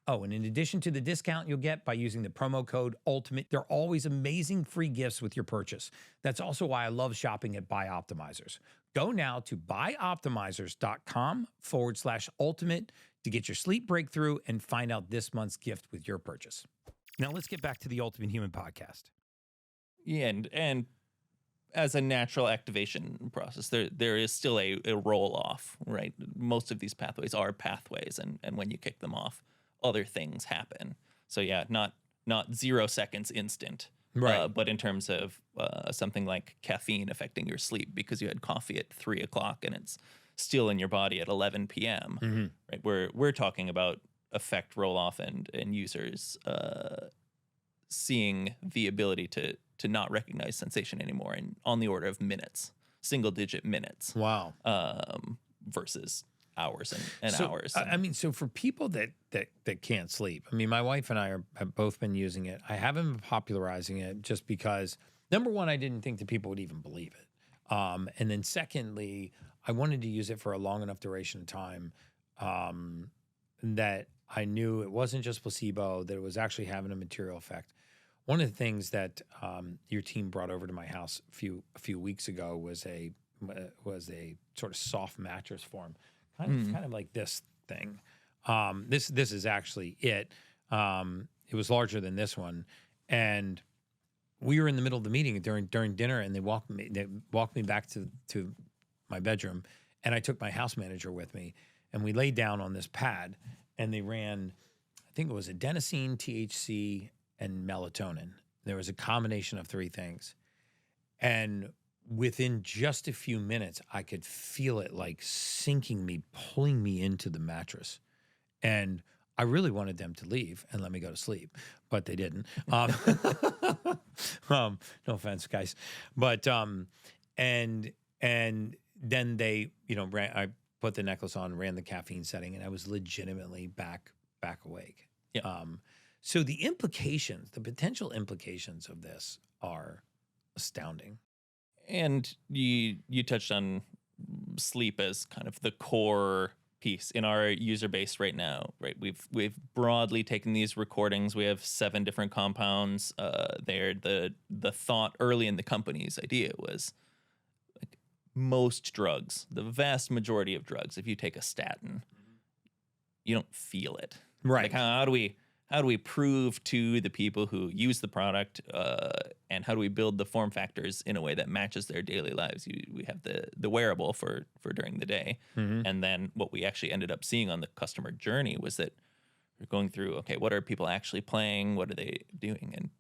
Oh, and in addition to the discount you'll get by using the promo code ULTIMATE, there are always amazing free gifts with your purchase. That's also why I love shopping at Bioptimizers. Go now to bioptimizers.com/ultimate to get your sleep breakthrough and find out this month's gift with your purchase. Now let's get back to the Ultimate Human podcast. Yeah, and as a natural activation process, there is still a roll off, right? Most of these pathways are pathways, and when you kick them off, other things happen. So yeah, not 0 seconds instant, right? But in terms of something like caffeine affecting your sleep because you had coffee at 3 o'clock and it's still in your body at 11 p.m. Right? We're talking about effect roll off and users seeing the ability to not recognize sensation anymore, and on the order of minutes, single digit minutes. Wow. Versus hours and so, hours. I mean, so for people that can't sleep, I mean, my wife and I have both been using it. I haven't been popularizing it just because, number one, I didn't think that people would even believe it. And then secondly, I wanted to use it for a long enough duration of time that I knew it wasn't just placebo, that it was actually having a material effect. One of the things that your team brought over to my house a few weeks ago was a sort of soft mattress form, kind of like this thing. This is actually it. It was larger than this one, and we were in the middle of the meeting during dinner, and they walked me back to my bedroom, and I took my house manager with me, and we laid down on this pad, and they ran, I think it was adenosine, THC, and melatonin. There was a combination of 3 things. And within just a few minutes, I could feel it like sinking me, pulling me into the mattress. And I really wanted them to leave and let me go to sleep, but they didn't. No offense, guys. But, and then they, I put the necklace on, ran the caffeine setting, and I was legitimately back awake. Yeah. So the implications, the potential implications of this are astounding. And you touched on sleep as kind of the core piece in our user base right now, right? We've broadly taken these recordings. We have 7 different compounds. They're the thought early in the company's idea was like most drugs, the vast majority of drugs, if you take a statin, you don't feel it. Right. Like how do we prove to the people who use the product, and how do we build the form factors in a way that matches their daily lives? We have the wearable for during the day, and then what we actually ended up seeing on the customer journey was that we're going through, okay, what are people actually playing? What are they doing? And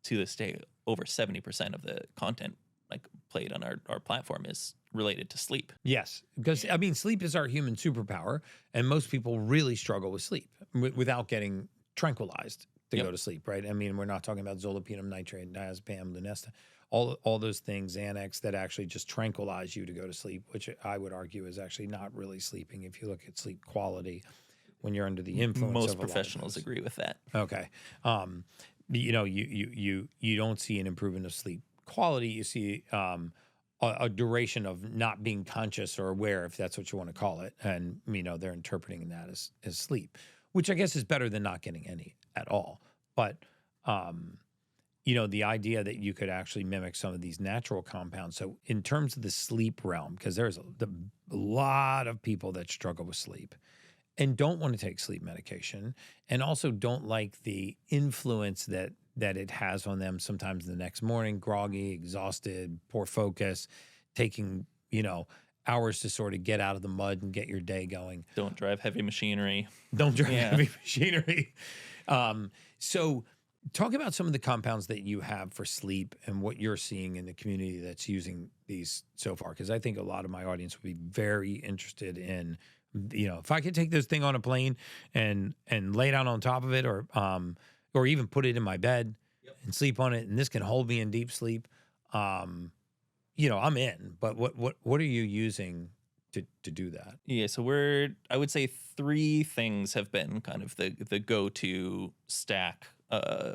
to this day, over 70% of the content like played on our platform is related to sleep. Yes, because I mean, sleep is our human superpower, and most people really struggle with sleep without getting tranquilized to go to sleep, right? I mean, we're not talking about zolpidem, nitrate, diazepam, Lunesta, all those things, Xanax that actually just tranquilize you to go to sleep, which I would argue is actually not really sleeping. If you look at sleep quality when you're under the influence, Most of a lot of professionals those. agree with that. Okay, you know, you don't see an improvement of sleep quality. You see a duration of not being conscious or aware, if that's what you want to call it. And, you know, they're interpreting that as sleep, which I guess is better than not getting any at all. But, you know, the idea that you could actually mimic some of these natural compounds. So in terms of the sleep realm, because there's a lot of people that struggle with sleep and don't want to take sleep medication, and also don't like the influence that it has on them sometimes the next morning, groggy, exhausted, poor focus, taking, you know, hours to sort of get out of the mud and get your day going. Don't drive heavy machinery. Don't drive heavy machinery. So talk about some of the compounds that you have for sleep and what you're seeing in the community that's using these so far. Because I think a lot of my audience would be very interested in, you know, if I could take this thing on a plane and lay down on top of it, or even put it in my bed and sleep on it, and this can hold me in deep sleep, you know, I'm in. But what are you using to do that? Yeah, so I would say 3 things have been kind of the go-to stack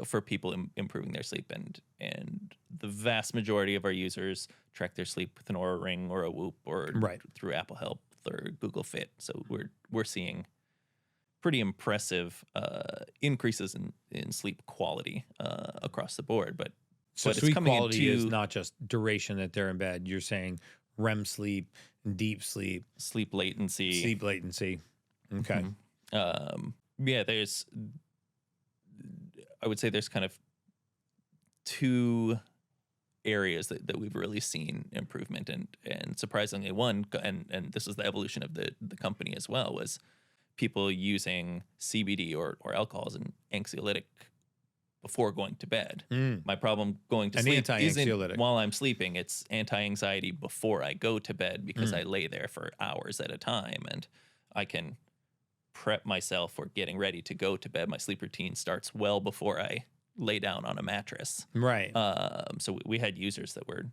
for people improving their sleep, and the vast majority of our users track their sleep with an Oura Ring or a Whoop or through Apple Health or Google Fit. So we're seeing pretty impressive increases in sleep quality across the board. But sleep quality is not just duration that they're in bed. You're saying REM sleep, deep sleep, sleep latency. Sleep latency. Okay. Yeah, I would say there's kind of 2 areas that we've really seen improvement, and surprisingly one, and this is the evolution of the company as well, was people using CBD or alcohol as an anxiolytic before going to bed. My problem going to sleep isn't while I'm sleeping. It's anti-anxiety before I go to bed, because I lay there for hours at a time, and I can prep myself for getting ready to go to bed. My sleep routine starts well before I lay down on a mattress. Right. So we had users that were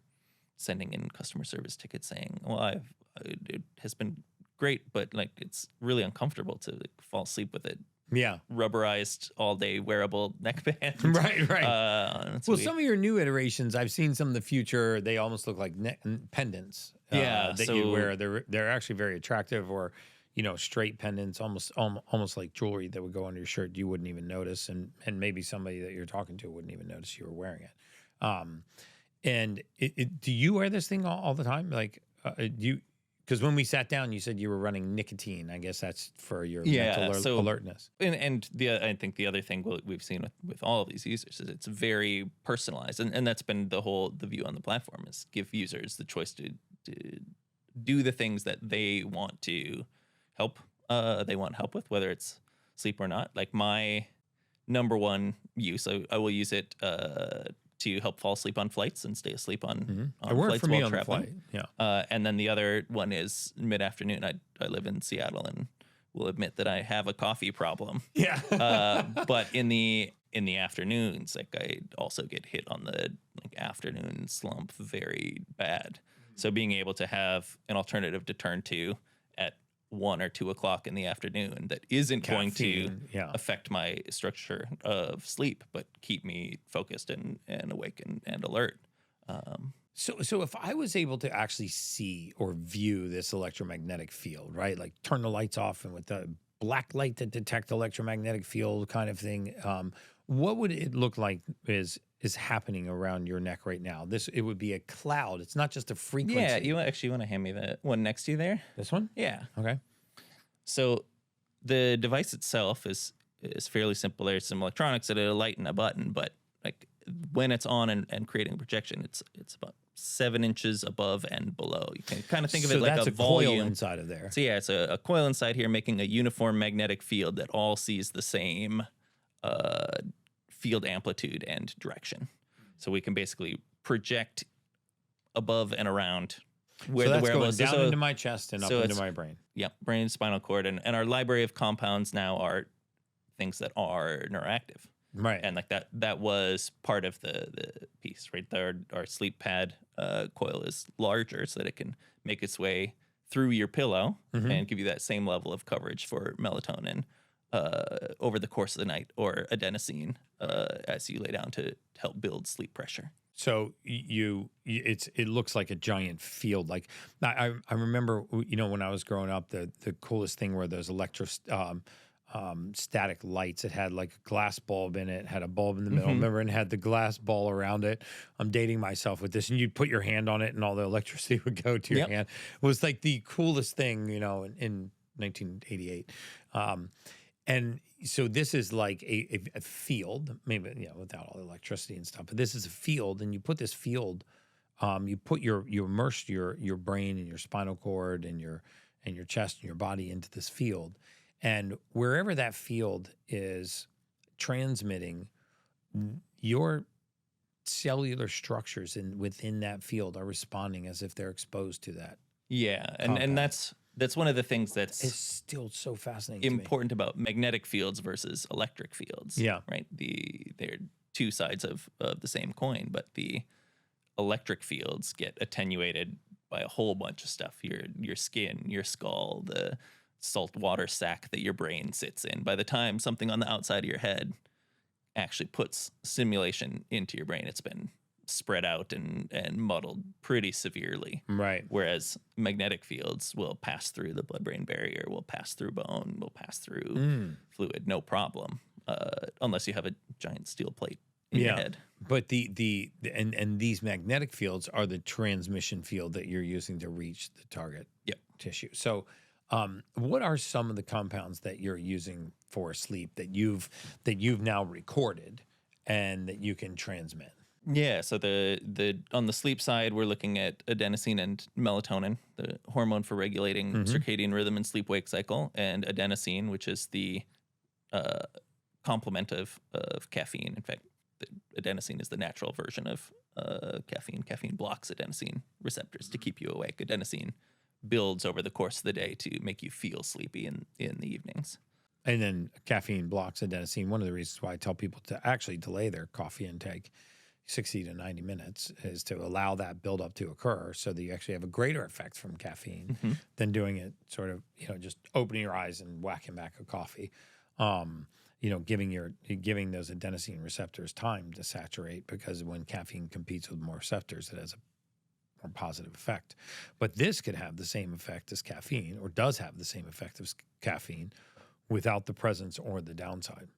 sending in customer service tickets saying, well, it has been great, but like it's really uncomfortable to like, fall asleep with it. Yeah. Rubberized all day wearable neckband. Right. Well, some of your new iterations, I've seen some of the future, they almost look like pendants. That you wear. They're actually very attractive, or, you know, straight pendants, almost like jewelry that would go under your shirt. You wouldn't even notice. And maybe somebody that you're talking to wouldn't even notice you were wearing it. And do you wear this thing all the time? Like, do you? Because when we sat down, you said you were running nicotine. I guess that's for your mental alertness. And I think the other thing we've seen with all of these users is it's very personalized, and that's been the view on the platform, is give users the choice to do the things that they want to help. They want help with, whether it's sleep or not. Like my number one use, I will use it to help fall asleep on flights and stay asleep on flights for me while on traveling. The flight. Yeah. And then the other one is mid-afternoon. I live in Seattle and will admit that I have a coffee problem. Yeah. But in the afternoons, like I also get hit on the like afternoon slump very bad. So being able to have an alternative to turn to at 1 or 2 o'clock in the afternoon that isn't going to Caffeine, yeah. affect my structure of sleep, but keep me focused and awake and alert. So if I was able to actually see or view this electromagnetic field, right? Like turn the lights off and with the black light that detect electromagnetic field kind of thing, what would it look like is happening around your neck right now? It would be a cloud. It's not just a frequency. Yeah, you actually want to hand me the one next to you there? This one? Yeah. Okay. So the device itself is fairly simple. There's some electronics and a light and a button, but like when it's on and creating a projection, it's about 7 inches above and below. You can kind of think of it like that's a volume coil inside of there. So yeah, it's a coil inside here making a uniform magnetic field that all sees the same field amplitude and direction. So we can basically project above and around where So the that's wearable going is. down So- into my chest and up so into it's- my brain. Yeah, brain, spinal cord, and our library of compounds now are things that are neuroactive. Right. And like that was part of the piece, right? Our sleep pad coil is larger so that it can make its way through your pillow and give you that same level of coverage for melatonin over the course of the night, or adenosine as you lay down to help build sleep pressure. So it looks like a giant field. Like I remember, when I was growing up, the coolest thing were those static lights. It had like a glass bulb in it, had a bulb in the middle, remember, and had the glass ball around it. I'm dating myself with this, and you'd put your hand on it and all the electricity would go to your hand. It was like the coolest thing, in 1988. And so this is like a field, maybe, without all the electricity and stuff, but this is a field, and you put this field, you immerse your brain and your spinal cord and your chest and your body into this field. And wherever that field is transmitting, your cellular structures within that field are responding as if they're exposed to that. Yeah, and that's one of the things It's that's still so fascinating to me. important about magnetic fields versus electric fields. Yeah. Right. They're two sides of the same coin, but the electric fields get attenuated by a whole bunch of stuff. Your skin, your skull, the salt water sac that your brain sits in. By the time something on the outside of your head actually puts stimulation into your brain, it's been spread out and muddled pretty severely. Right. Whereas magnetic fields will pass through the blood-brain barrier, will pass through bone, will pass through fluid, no problem, unless you have a giant steel plate in your head. But and these magnetic fields are the transmission field that you're using to reach the target tissue. So what are some of the compounds that you're using for sleep that you've now recorded and that you can transmit? Yeah, so the on the sleep side, we're looking at adenosine and melatonin, the hormone for regulating circadian rhythm and sleep-wake cycle, and adenosine, which is the complement of caffeine. In fact, the adenosine is the natural version of caffeine. Caffeine blocks adenosine receptors to keep you awake. Adenosine builds over the course of the day to make you feel sleepy in the evenings. And then caffeine blocks adenosine. One of the reasons why I tell people to actually delay their coffee intake 60 to 90 minutes is to allow that buildup to occur so that you actually have a greater effect from caffeine than doing it sort of, just opening your eyes and whacking back a coffee. Giving those adenosine receptors time to saturate, because when caffeine competes with more receptors, it has a more positive effect. But this could have the same effect as caffeine, or does have the same effect as caffeine, without the presence or the downside.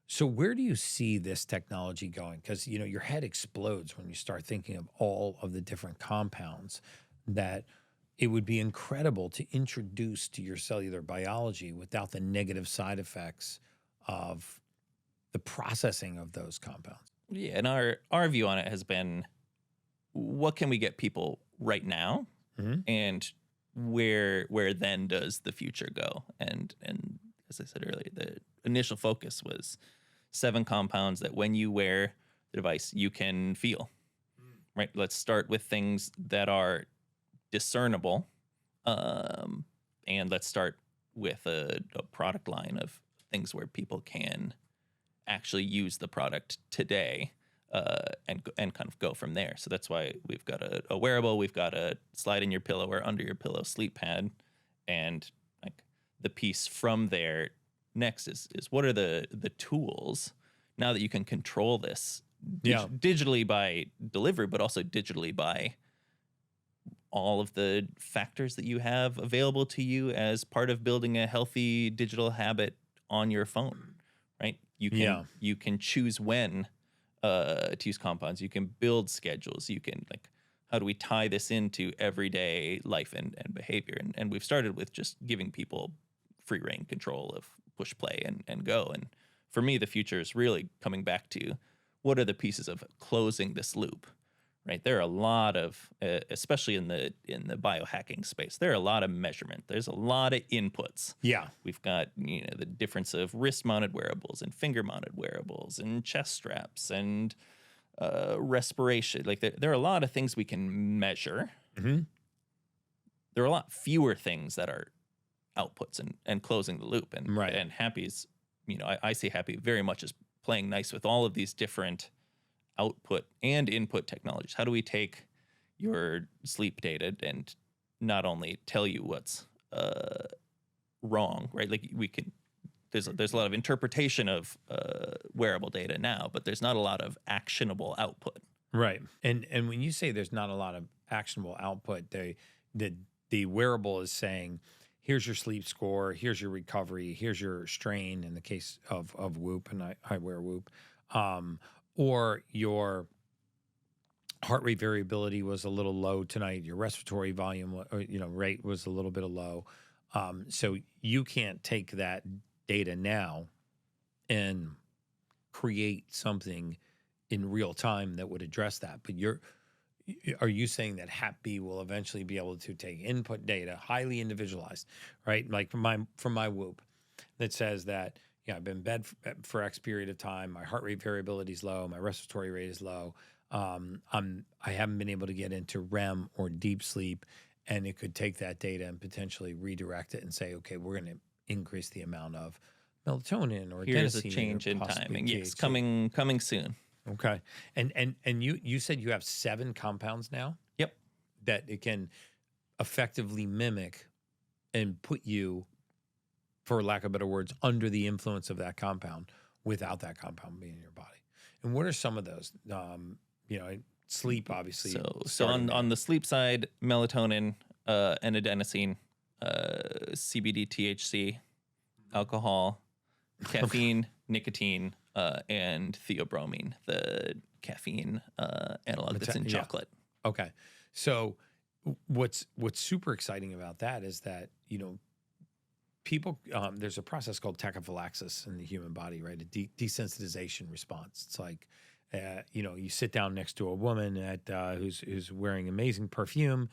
So where do you see this technology going? Because, your head explodes when you start thinking of all of the different compounds that it would be incredible to introduce to your cellular biology without the negative side effects of the processing of those compounds. Yeah, and our view on it has been, what can we get people right now, and where then does the future go? And as I said earlier, the initial focus was 7 compounds that when you wear the device, you can feel. Right? Let's start with things that are discernible, and let's start with a product line of things where people can actually use the product today, and kind of go from there. So that's why we've got a wearable, we've got a slide in your pillow or under your pillow sleep pad, And like the piece from there next is what are the tools now that you can control this digitally by delivery, but also digitally by all of the factors that you have available to you as part of building a healthy digital habit on your phone, right? You can choose when to use compounds. You can build schedules. You can like, how do we tie this into everyday life and behavior? And we've started with just giving people free reign control of push play and go. And for me, the future is really coming back to what are the pieces of closing this loop, right? There are a lot of, especially in the biohacking space, there are a lot of measurement. There's a lot of inputs. Yeah. We've got, the difference of wrist-mounted wearables and finger-mounted wearables and chest straps and respiration. Like there are a lot of things we can measure. Mm-hmm. There are a lot fewer things that are outputs and closing the loop. And Right. and Hapbee's, I see Hapbee very much as playing nice with all of these different output and input technologies. How do we take your sleep data and not only tell you what's wrong, right? Like we can, there's a lot of interpretation of wearable data now, but there's not a lot of actionable output. Right. And when you say there's not a lot of actionable output, the wearable is saying, here's your sleep score, here's your recovery, here's your strain in the case of Whoop, and I wear Whoop, or your heart rate variability was a little low tonight, your respiratory volume, rate was a little bit low. So you can't take that data now and create something in real time that would address that. But are you saying that Hapbee will eventually be able to take input data, highly individualized, right? Like from my Whoop, that says that, I've been in bed for X period of time, my heart rate variability is low, my respiratory rate is low, I haven't been able to get into REM or deep sleep, and it could take that data and potentially redirect it and say, okay, we're going to increase the amount of melatonin or Here's a adenosine change or in possibly timing. Yes, THC. coming soon. Okay. And you said you have 7 compounds now? Yep. That it can effectively mimic and put you, for lack of better words, under the influence of that compound without that compound being in your body. And what are some of those? Sleep, obviously. So on the sleep side, melatonin, and adenosine, CBD, THC, alcohol, caffeine, nicotine, and theobromine, the caffeine analog that's in chocolate. Okay. So what's super exciting about that is that, people, there's a process called tachyphylaxis in the human body, right? A desensitization response. It's like, you sit down next to a woman who's wearing amazing perfume,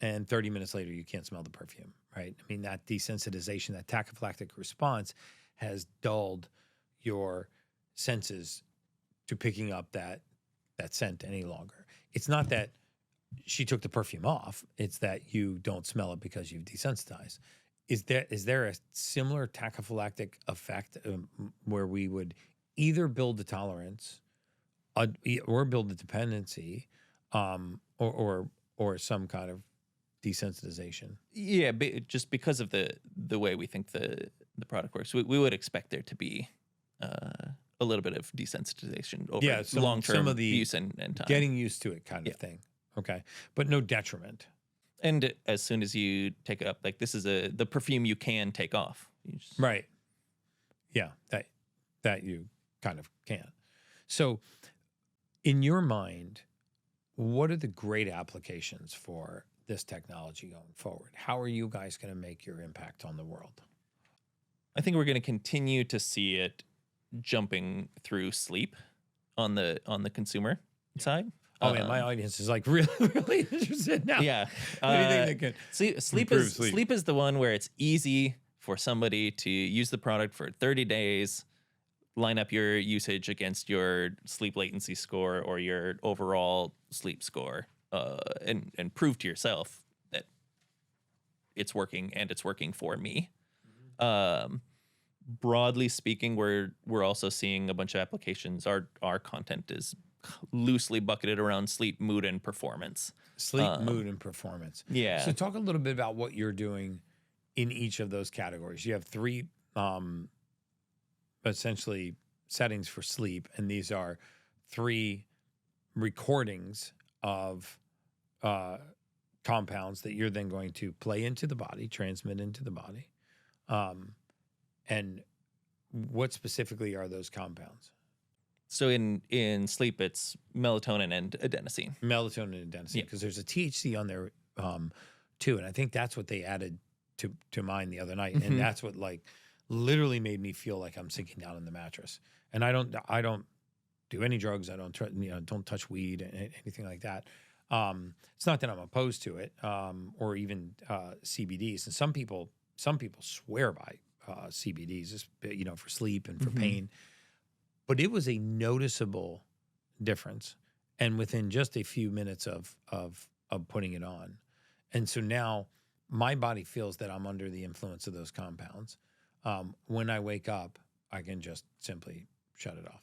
and 30 minutes later, you can't smell the perfume, right? I mean, that desensitization, that tachyphylactic response has dulled your senses to picking up that scent any longer. It's not that she took the perfume off. It's that you don't smell it because you've desensitized. Is there a similar tachyphylactic effect where we would either build the tolerance or build the dependency, or some kind of desensitization? Yeah, just because of the way we think the product works, we would expect there to be a little bit of desensitization over long-term use and time. Getting used to it kind of thing. Okay. But no detriment. And as soon as you take it up, like this is the perfume you can take off. Right. Yeah, that you kind of can. So in your mind, what are the great applications for this technology going forward? How are you guys going to make your impact on the world? I think we're going to continue to see it jumping through sleep on the consumer side. Oh man, my audience is like really, really interested now. Yeah. What do you think they can sleep is the one where it's easy for somebody to use the product for 30 days, line up your usage against your sleep latency score or your overall sleep score, and prove to yourself that it's working and it's working for me. Broadly speaking, we're also seeing a bunch of applications. Our content is loosely bucketed around sleep, mood, and performance. Sleep, mood, and performance. Yeah. So talk a little bit about what you're doing in each of those categories. You have three essentially settings for sleep, and these are three recordings of compounds that you're then going to play into the body, transmit into the body. And what specifically are those compounds? So in sleep, it's melatonin and adenosine. Melatonin and adenosine, because there's a THC on there too, and I think that's what they added to mine the other night, and that's what like literally made me feel like I'm sinking down in the mattress. And I don't do any drugs. I don't don't touch weed and anything like that. It's not that I'm opposed to it, or even CBDs. And some people swear by CBDs, for sleep and for pain. But it was a noticeable difference, and within just a few minutes of putting it on. And so now my body feels that I'm under the influence of those compounds. When I wake up, I can just simply shut it off.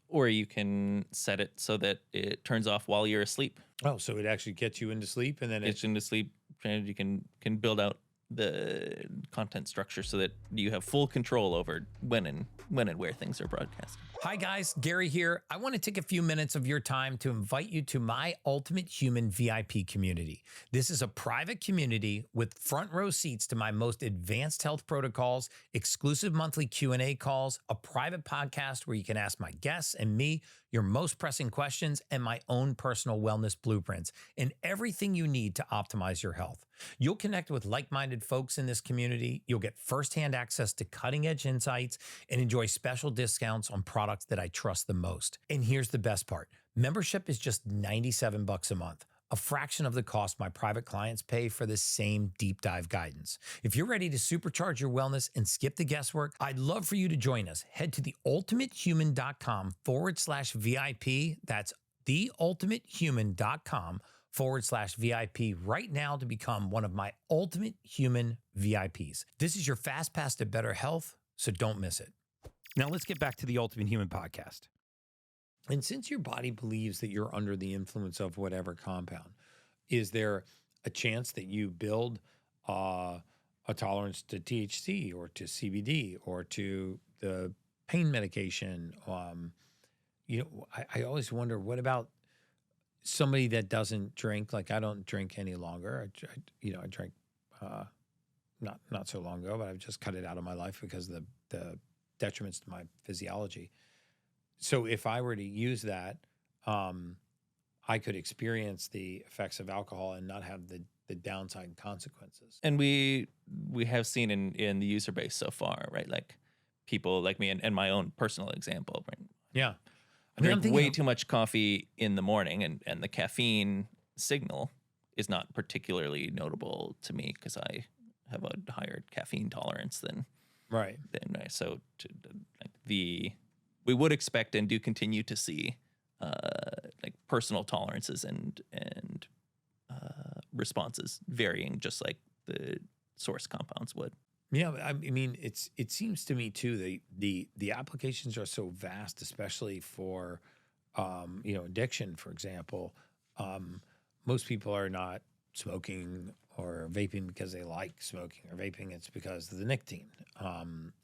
Or you can set it so that it turns off while you're asleep. Oh, so it actually gets you into sleep, and then Gets you into sleep, and you can build out the content structure so that you have full control over when and where things are broadcast. Hi guys, Gary here. I want to take a few minutes of your time to invite you to my Ultimate Human VIP community. This is a private community with front row seats to my most advanced health protocols, exclusive monthly Q&A calls, a private podcast where you can ask my guests and me your most pressing questions, and my own personal wellness blueprints, and everything you need to optimize your health. You'll connect with like-minded folks in this community. You'll get firsthand access to cutting-edge insights and enjoy special discounts on products that I trust the most. And here's the best part. Membership is just $97 a month, a fraction of the cost my private clients pay for the same deep dive guidance. If you're ready to supercharge your wellness and skip the guesswork, I'd love for you to join us. Head to theultimatehuman.com/VIP. That's theultimatehuman.com/VIP right now to become one of my Ultimate Human VIPs. This is your fast pass to better health, so don't miss it. Now let's get back to the Ultimate Human podcast. And since your body believes that you're under the influence of whatever compound, is there a chance that you build a tolerance to THC or to CBD or to the pain medication? I always wonder, what about somebody that doesn't drink? Like, I don't drink any longer. I drank not so long ago, but I've just cut it out of my life because of the detriments to my physiology. So if I were to use that, I could experience the effects of alcohol and not have the downside consequences. And we have seen in the user base so far, right? Like people like me and my own personal example, right? Yeah. I drink way too much coffee in the morning, and the caffeine signal is not particularly notable to me because I have a higher caffeine tolerance than right. We would expect and do continue to see like personal tolerances and responses varying, just like the source compounds would. Yeah, I mean, it seems to me too the applications are so vast, especially for addiction, for example. Most people are not smoking or vaping because they like smoking or vaping. It's because of the nicotine.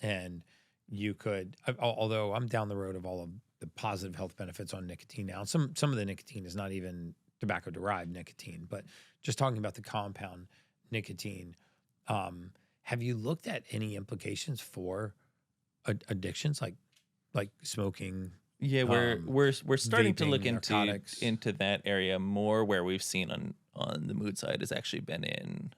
And you could, although I'm down the road of all of the positive health benefits on nicotine now. Some of the nicotine is not even tobacco derived nicotine, but just talking about the compound nicotine. Have you looked at any implications for addictions like smoking? Yeah, we're starting to vaping, look narcotics? into that area more. Where we've seen on the mood side has actually been in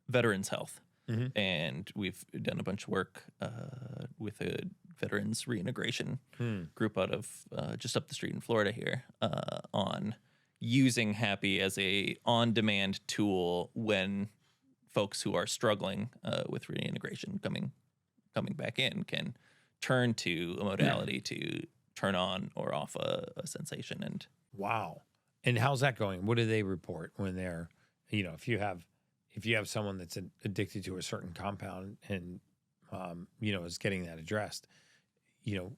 veterans health. Mm-hmm. And we've done a bunch of work with a veterans reintegration group out of just up the street in Florida here on using Hapbee as a on-demand tool when folks who are struggling with reintegration coming back in can turn to a modality to turn on or off a sensation. And wow. And how's that going? What do they report when they're, if you have someone that's addicted to a certain compound and, is getting that addressed, you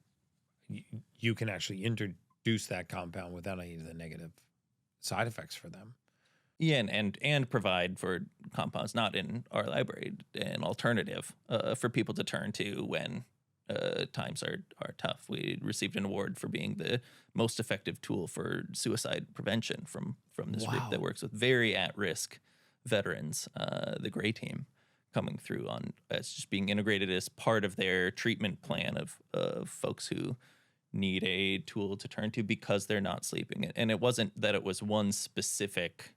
can actually introduce that compound without any of the negative side effects for them. Yeah, and provide for compounds not in our library an alternative for people to turn to when times are tough. We received an award for being the most effective tool for suicide prevention from this group that works with very at-risk veterans, the Gray Team, coming through on as just being integrated as part of their treatment plan of folks who need a tool to turn to because they're not sleeping. And it wasn't that it was one specific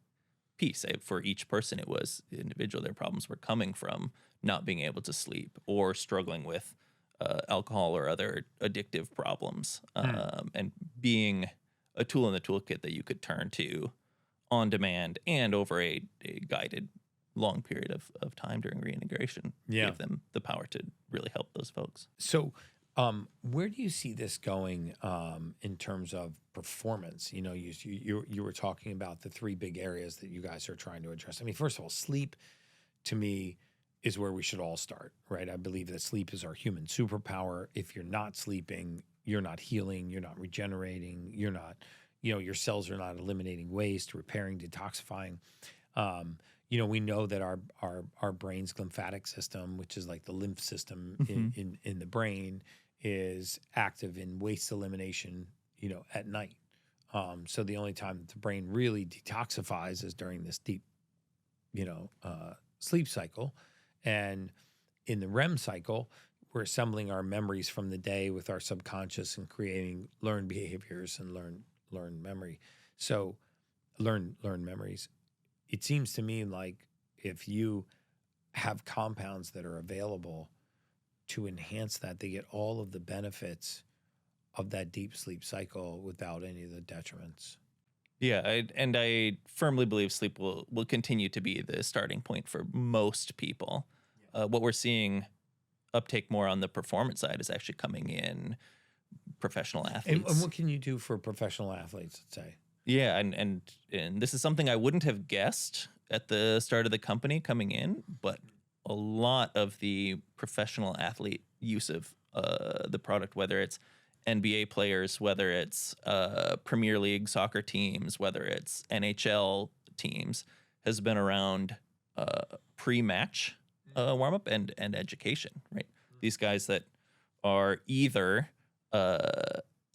piece. For each person, it was individual. Their problems were coming from not being able to sleep or struggling with alcohol or other addictive problems, and being a tool in the toolkit that you could turn to on demand and over a guided long period of time during reintegration gave them the power to really help those folks. So where do you see this going in terms of performance? You know, you were talking about the three big areas that you guys are trying to address. I mean, first of all, sleep to me is where we should all start, right? I believe that sleep is our human superpower. If you're not sleeping, you're not healing, you're not regenerating, you're not, you know, your cells are not eliminating waste, repairing, detoxifying. You know, we know that our brain's lymphatic system, which is like the lymph system in the brain, is active in waste elimination, you know, at night. So the only time that the brain really detoxifies is during this deep, you know, sleep cycle. And in the REM cycle, we're assembling our memories from the day with our subconscious and creating learned behaviors and learn memory. So learn memories. It seems to me like if you have compounds that are available to enhance that, they get all of the benefits of that deep sleep cycle without any of the detriments. Yeah, I firmly believe sleep will continue to be the starting point for most people. What we're seeing uptake more on the performance side is actually coming in professional athletes. And what can you do for professional athletes, let's say? Yeah, and this is something I wouldn't have guessed at the start of the company coming in, but a lot of the professional athlete use of the product, whether it's NBA players, whether it's Premier League soccer teams, whether it's NHL teams, has been around pre-match warm-up and education, right? These guys that are either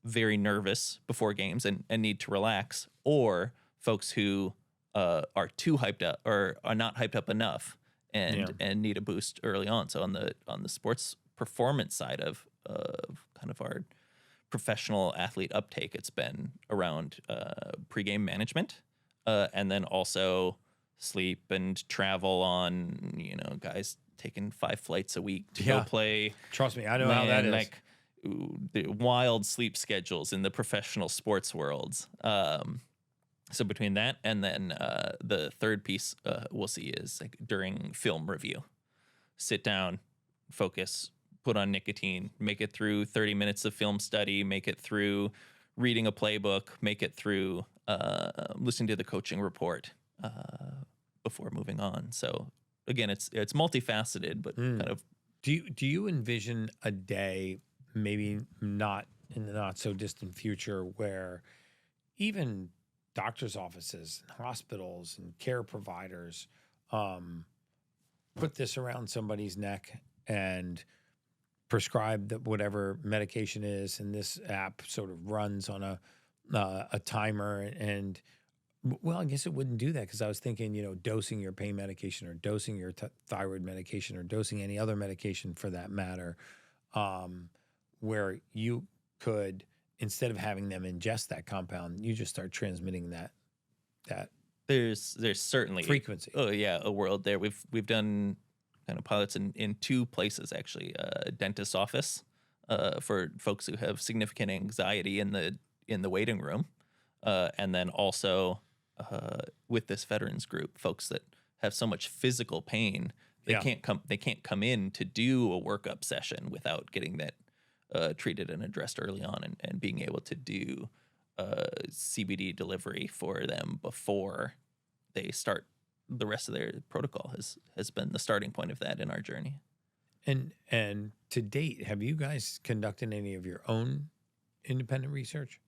very nervous before games and need to relax, or folks who are too hyped up or are not hyped up enough and need a boost early on. So on the sports performance side of kind of our professional athlete uptake, it's been around pregame management, and then also sleep and travel on, you know, guys taking 5 flights a week to go play. Trust me, I know how that is. Like the wild sleep schedules in the professional sports worlds. So between that and then the third piece we'll see is like during film review, sit down, focus, put on nicotine, make it through 30 minutes of film study, make it through reading a playbook, make it through listening to the coaching report before moving on. So again, it's multifaceted, but kind of. Do you envision a day, maybe not in the not so distant future, where even doctors' offices and hospitals and care providers put this around somebody's neck and prescribe that whatever medication is, and this app sort of runs on a timer? And well, I guess it wouldn't do that, because I was thinking, you know, dosing your pain medication or dosing your thyroid medication or dosing any other medication for that matter, where you could, instead of having them ingest that compound, you just start transmitting that There's certainly frequency. Oh yeah, a world there. We've done kind of pilots in 2 places actually. A dentist's office for folks who have significant anxiety in the waiting room, and then also with this veterans group, folks that have so much physical pain they can't come in to do a workup session without getting that treated and addressed early on, and being able to do CBD delivery for them before they start the rest of their protocol has been the starting point of that in our journey. And to date, have you guys conducted any of your own independent research?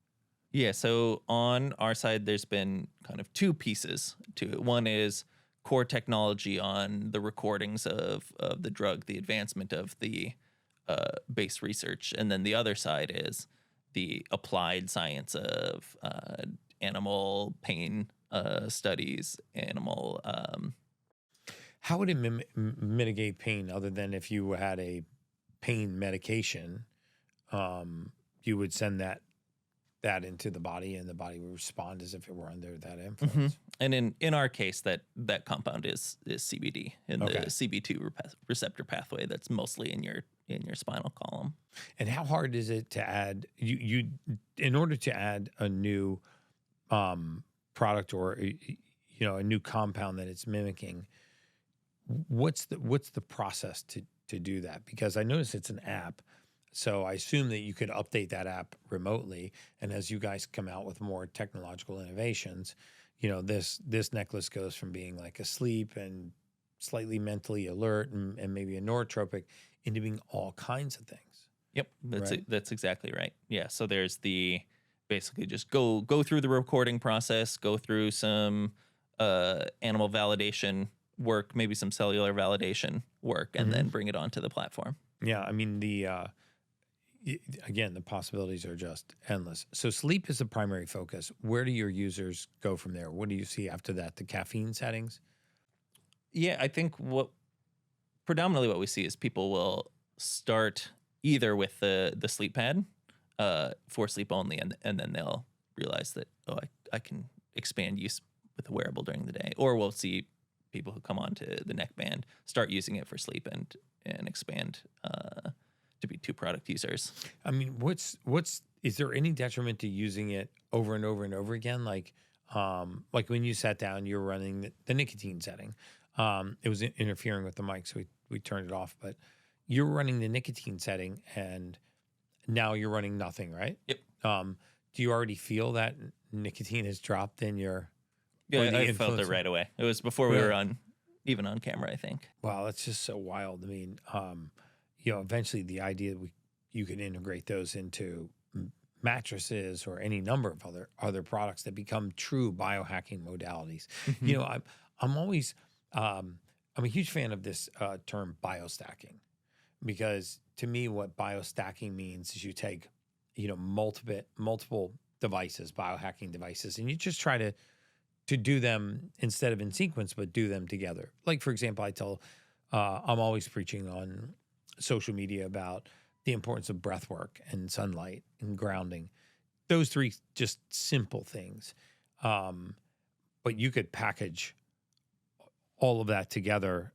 Yeah, so on our side, there's been kind of two pieces to it. One is core technology on the recordings of the drug, the advancement of the base research. And then the other side is the applied science of animal pain studies, animal. How would it mitigate pain other than if you had a pain medication, you would send that into the body and the body would respond as if it were under that influence? And in our case, that compound is CBD in the CB2 receptor pathway that's mostly in your spinal column. And how hard is it to add you in order to add a new product or a new compound that it's mimicking? What's the process to do that? Because I notice it's an app, so I assume that you could update that app remotely. And as you guys come out with more technological innovations, this necklace goes from being like asleep and slightly mentally alert and maybe a neurotropic into being all kinds of things. Yep, that's exactly right. Yeah, so there's basically just go through the recording process, go through some animal validation work, maybe some cellular validation work, and then bring it onto the platform. Yeah, I mean again, the possibilities are just endless. So sleep is the primary focus. Where do your users go from there? What do you see after that? The caffeine settings? Yeah, I think predominantly what we see is people will start either with the sleep pad for sleep only, and then they'll realize that, I can expand use with a wearable during the day. Or we'll see people who come onto the neck band start using it for sleep and expand to be two product users. I mean, is there any detriment to using it over and over and over again? Like when you sat down, you were running the nicotine setting. It was interfering with the mic, so we turned it off. But you're running the nicotine setting, and now you're running nothing, right? Yep. Do you already feel that nicotine has dropped in your? Yeah, I felt it right away. It was before we were even on camera, I think. Wow, that's just so wild. I mean, eventually the idea you can integrate those into mattresses or any number of other products that become true biohacking modalities. I'm always I'm a huge fan of this term biostacking, because to me what biostacking means is you take multiple devices, biohacking devices, and you just try to do them instead of in sequence, but do them together. Like, for example, I'm always preaching on social media about the importance of breath work and sunlight and grounding. Those three just simple things. But you could package all of that together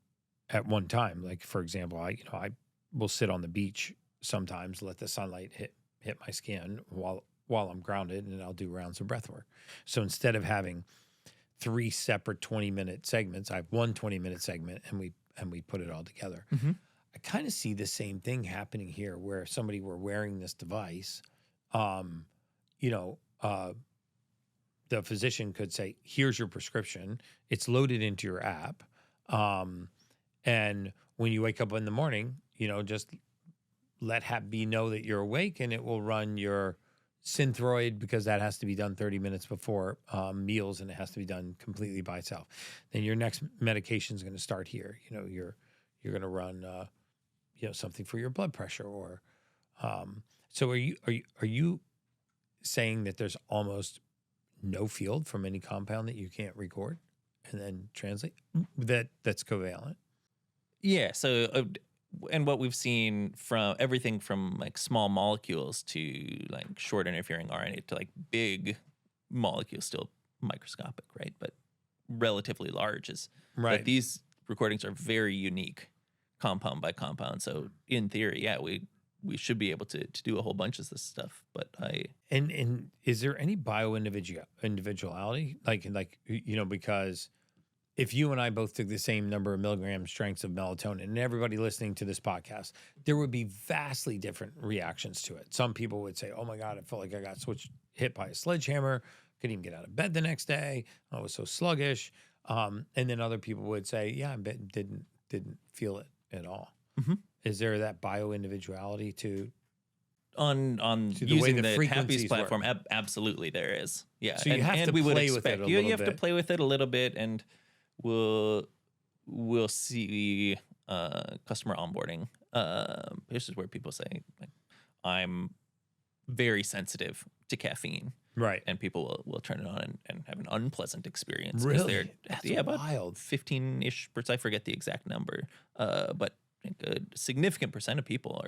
at one time. Like, for example, I will sit on the beach sometimes, let the sunlight hit my skin while I'm grounded, and I'll do rounds of breath work. So instead of having 3 separate 20-minute segments, I have one 20-minute segment, and we put it all together. I kind of see the same thing happening here, where if somebody were wearing this device, the physician could say, here's your prescription. It's loaded into your app. And when you wake up in the morning, just let Hapbee know that you're awake, and it will run your Synthroid, because that has to be done 30 minutes before meals, and it has to be done completely by itself. Then your next medication is going to start here. You're going to run something for your blood pressure, or so are you saying that there's almost no field from any compound that you can't record and then translate that's covalent? Yeah, so and what we've seen from everything from like small molecules to like short interfering RNA to like big molecules, still microscopic, right? But relatively large is right. Like these recordings are very unique, compound by compound. So in theory, yeah, we should be able to do a whole bunch of this stuff. But and is there any individuality, like because if you and I both took the same number of milligram strengths of melatonin, and everybody listening to this podcast, there would be vastly different reactions to it. Some people would say, oh my God, I felt like I got hit by a sledgehammer. Couldn't even get out of bed the next day. I was so sluggish. And then other people would say, yeah, I didn't feel it at all. Is there that bio-individuality to On See, the way using the the frequencies Happy's platform, work. absolutely there is. Yeah, So you have to we would play with it expect a you little have to bit. play with it a little bit, and we'll see customer onboarding. This is where people say, like, I'm very sensitive to caffeine, Right. and people will turn it on and have an unpleasant experience. Really? That's About wild. 15-ish%. I forget the exact number, but I think a significant percent of people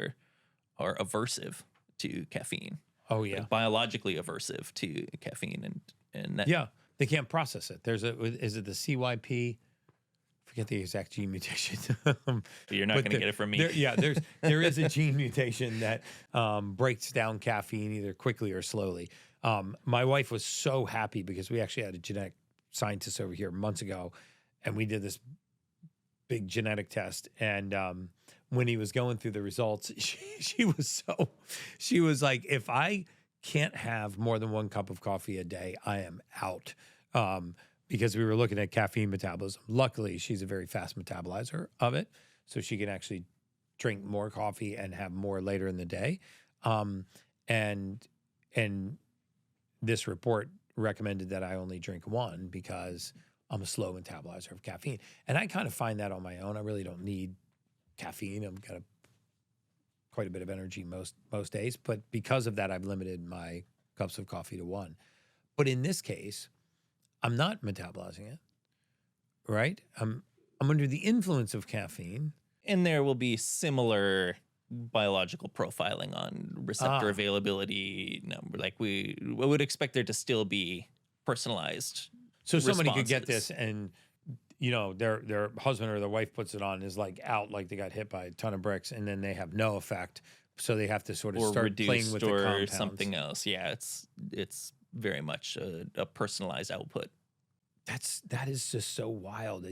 are aversive to caffeine. Oh yeah. Like biologically aversive to caffeine, and that, Yeah. They can't process it. Is it the CYP? Forget the exact gene mutation. you're not But going to get it from me. there is a gene mutation that breaks down caffeine either quickly or slowly. My wife was so happy because we actually had a genetic scientist over here months ago, and we did this big genetic test. And when he was going through the results, she was like, if I can't have more than 1 cup of coffee a day, I am out. Because we were looking at caffeine metabolism. Luckily, she's a very fast metabolizer of it, so she can actually drink more coffee and have more later in the day. And this report recommended that I only drink 1 because I'm a slow metabolizer of caffeine. And I kind of find that on my own. I really don't need caffeine. I've got quite a bit of energy most days, but because of that, I've limited my cups of coffee to 1. But in this case, I'm not metabolizing it, right? I'm under the influence of caffeine. And there will be similar biological profiling on receptor availability number. Like we would expect there to still be personalized. So somebody could get responses. this and, their husband or their wife puts it on, is like out, like they got hit by a ton of bricks, and then they have no effect. So they have to sort of Or start reduced playing with the or compounds. something else. Yeah, it's very much a personalized output. That is just so wild.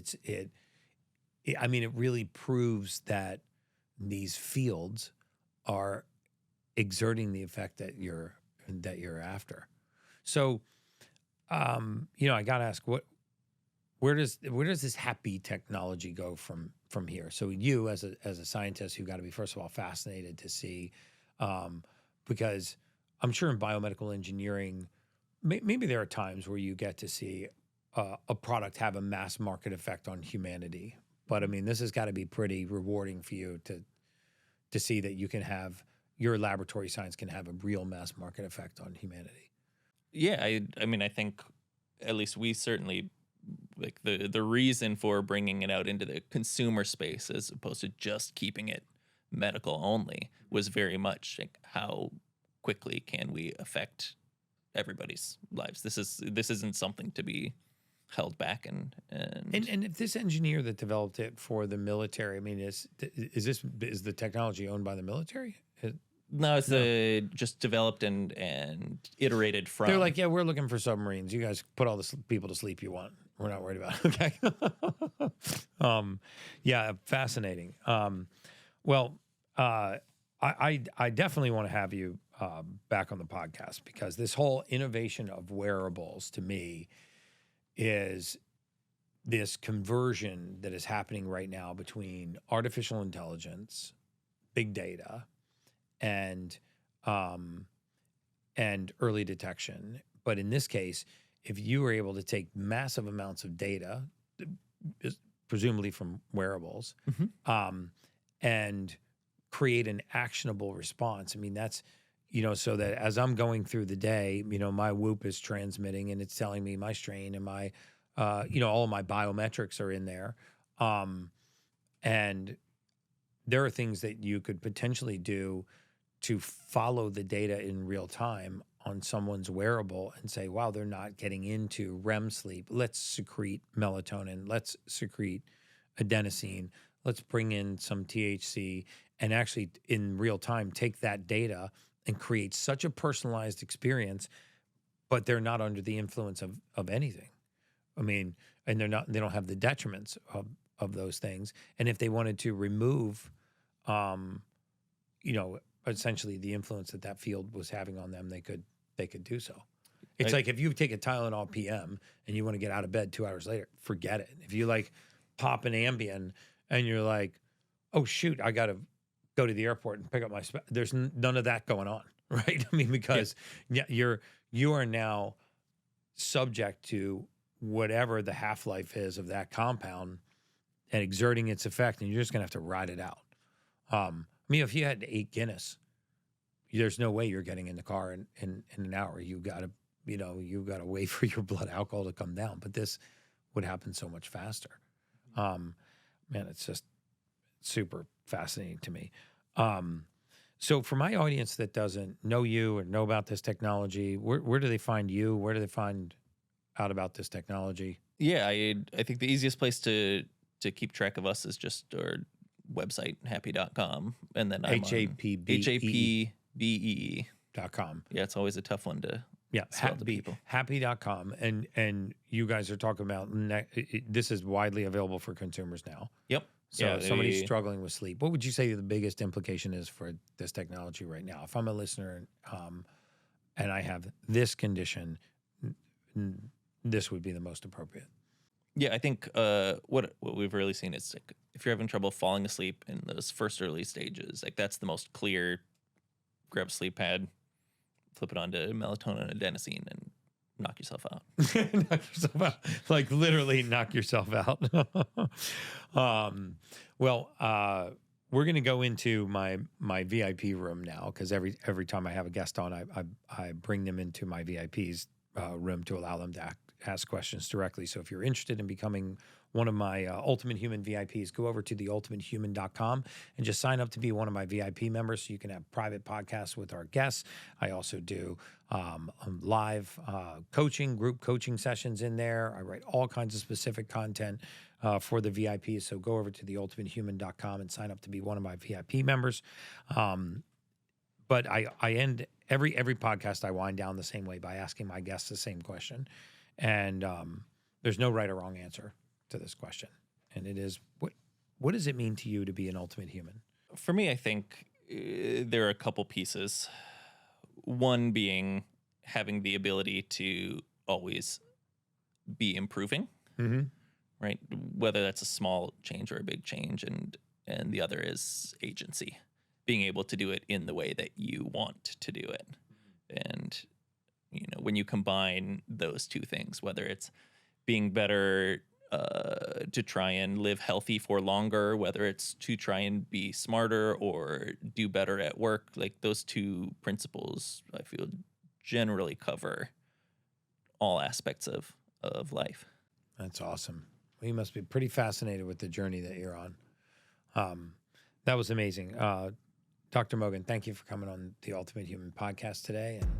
I mean, it really proves that these fields are exerting the effect that you're after. So, I got to ask, where does this Hapbee technology go from here? So you, as a scientist, you got to be, first of all, fascinated to see, because I'm sure in biomedical engineering, maybe there are times where you get to see a product have a mass market effect on humanity. But I mean, this has got to be pretty rewarding for you to see that you can have, your laboratory science can have a real mass market effect on humanity. Yeah, I mean, I think at least we certainly, like, the reason for bringing it out into the consumer space as opposed to just keeping it medical only was very much like, how quickly can we affect everybody's lives? This isn't something to be held back and if this engineer that developed it for the military, I mean, is the technology owned by the military? No, it's just developed and iterated from. They're like, yeah, we're looking for submarines. You guys put all the people to sleep you want. We're not worried about it. Okay. Yeah, fascinating. Well, I definitely want to have you back on the podcast, because this whole innovation of wearables to me is this conversion that is happening right now between artificial intelligence, big data, and early detection. But in this case, if you were able to take massive amounts of data, presumably from wearables, and create an actionable response. I mean, that's, so that as I'm going through the day, my Whoop is transmitting and it's telling me my strain and my, all of my biometrics are in there. And there are things that you could potentially do to follow the data in real time on someone's wearable and say, wow, they're not getting into REM sleep. Let's secrete melatonin. Let's secrete adenosine. Let's bring in some THC and actually in real time take that data and create such a personalized experience, but they're not under the influence of anything. I mean, and they don't have the detriments of those things. And if they wanted to remove, essentially the influence that field was having on them, they could do so. It's like if you take a Tylenol PM and you want to get out of bed 2 hours later, forget it. If you like pop an Ambien and you're like, oh shoot, I got to go to the airport and pick up my. There's none of that going on, right? I mean, because you are now subject to whatever the half-life is of that compound and exerting its effect, and you're just gonna have to ride it out. I mean, if you had 8 Guinness, there's no way you're getting in the car in an hour. You gotta wait for your blood alcohol to come down. But this would happen so much faster. Man, it's just super fascinating to me. So for my audience that doesn't know you or know about this technology, where do they find you? Where do they find out about this technology? Yeah, I think the easiest place to keep track of us is just our website, hapbee.com. And then I'm HAPBEE.com. Yeah, it's always a tough one to spell to people. Hapbee.com. And you guys are talking about, this is widely available for consumers now. Yep. So if somebody's struggling with sleep, what would you say the biggest implication is for this technology right now? If I'm a listener and I have this condition, this would be the most appropriate. Yeah, I think what we've really seen is like if you're having trouble falling asleep in those first early stages, like that's the most clear. Grab a sleep pad, flip it onto melatonin and adenosine, and knock yourself out. Knock yourself out. Like literally knock yourself out. We're going to go into my VIP room now because every time I have a guest on, I bring them into my VIP's room to allow them to ask questions directly. So if you're interested in becoming one of my Ultimate Human VIPs, go over to theultimatehuman.com and just sign up to be one of my VIP members so you can have private podcasts with our guests. I also do live coaching, group coaching sessions in there. I write all kinds of specific content for the VIPs. So go over to theultimatehuman.com and sign up to be one of my VIP members. But I end every podcast I wind down the same way by asking my guests the same question. And there's no right or wrong answer to this question. And it is, what does it mean to you to be an ultimate human? For me, I think there are a couple pieces. One being having the ability to always be improving, right? Whether that's a small change or a big change. And the other is agency, being able to do it in the way that you want to do it. And, when you combine those two things, whether it's being better to try and live healthy for longer, whether it's to try and be smarter or do better at work, like those two principles, I feel generally cover all aspects of life. That's awesome. Well, you must be pretty fascinated with the journey that you're on. That was amazing. Dr. Mogen, thank you for coming on the Ultimate Human podcast today. And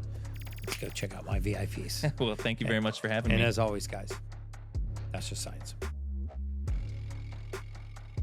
let's go check out my VIPs. Well, thank you very much for having me. And as always, guys, that's just science.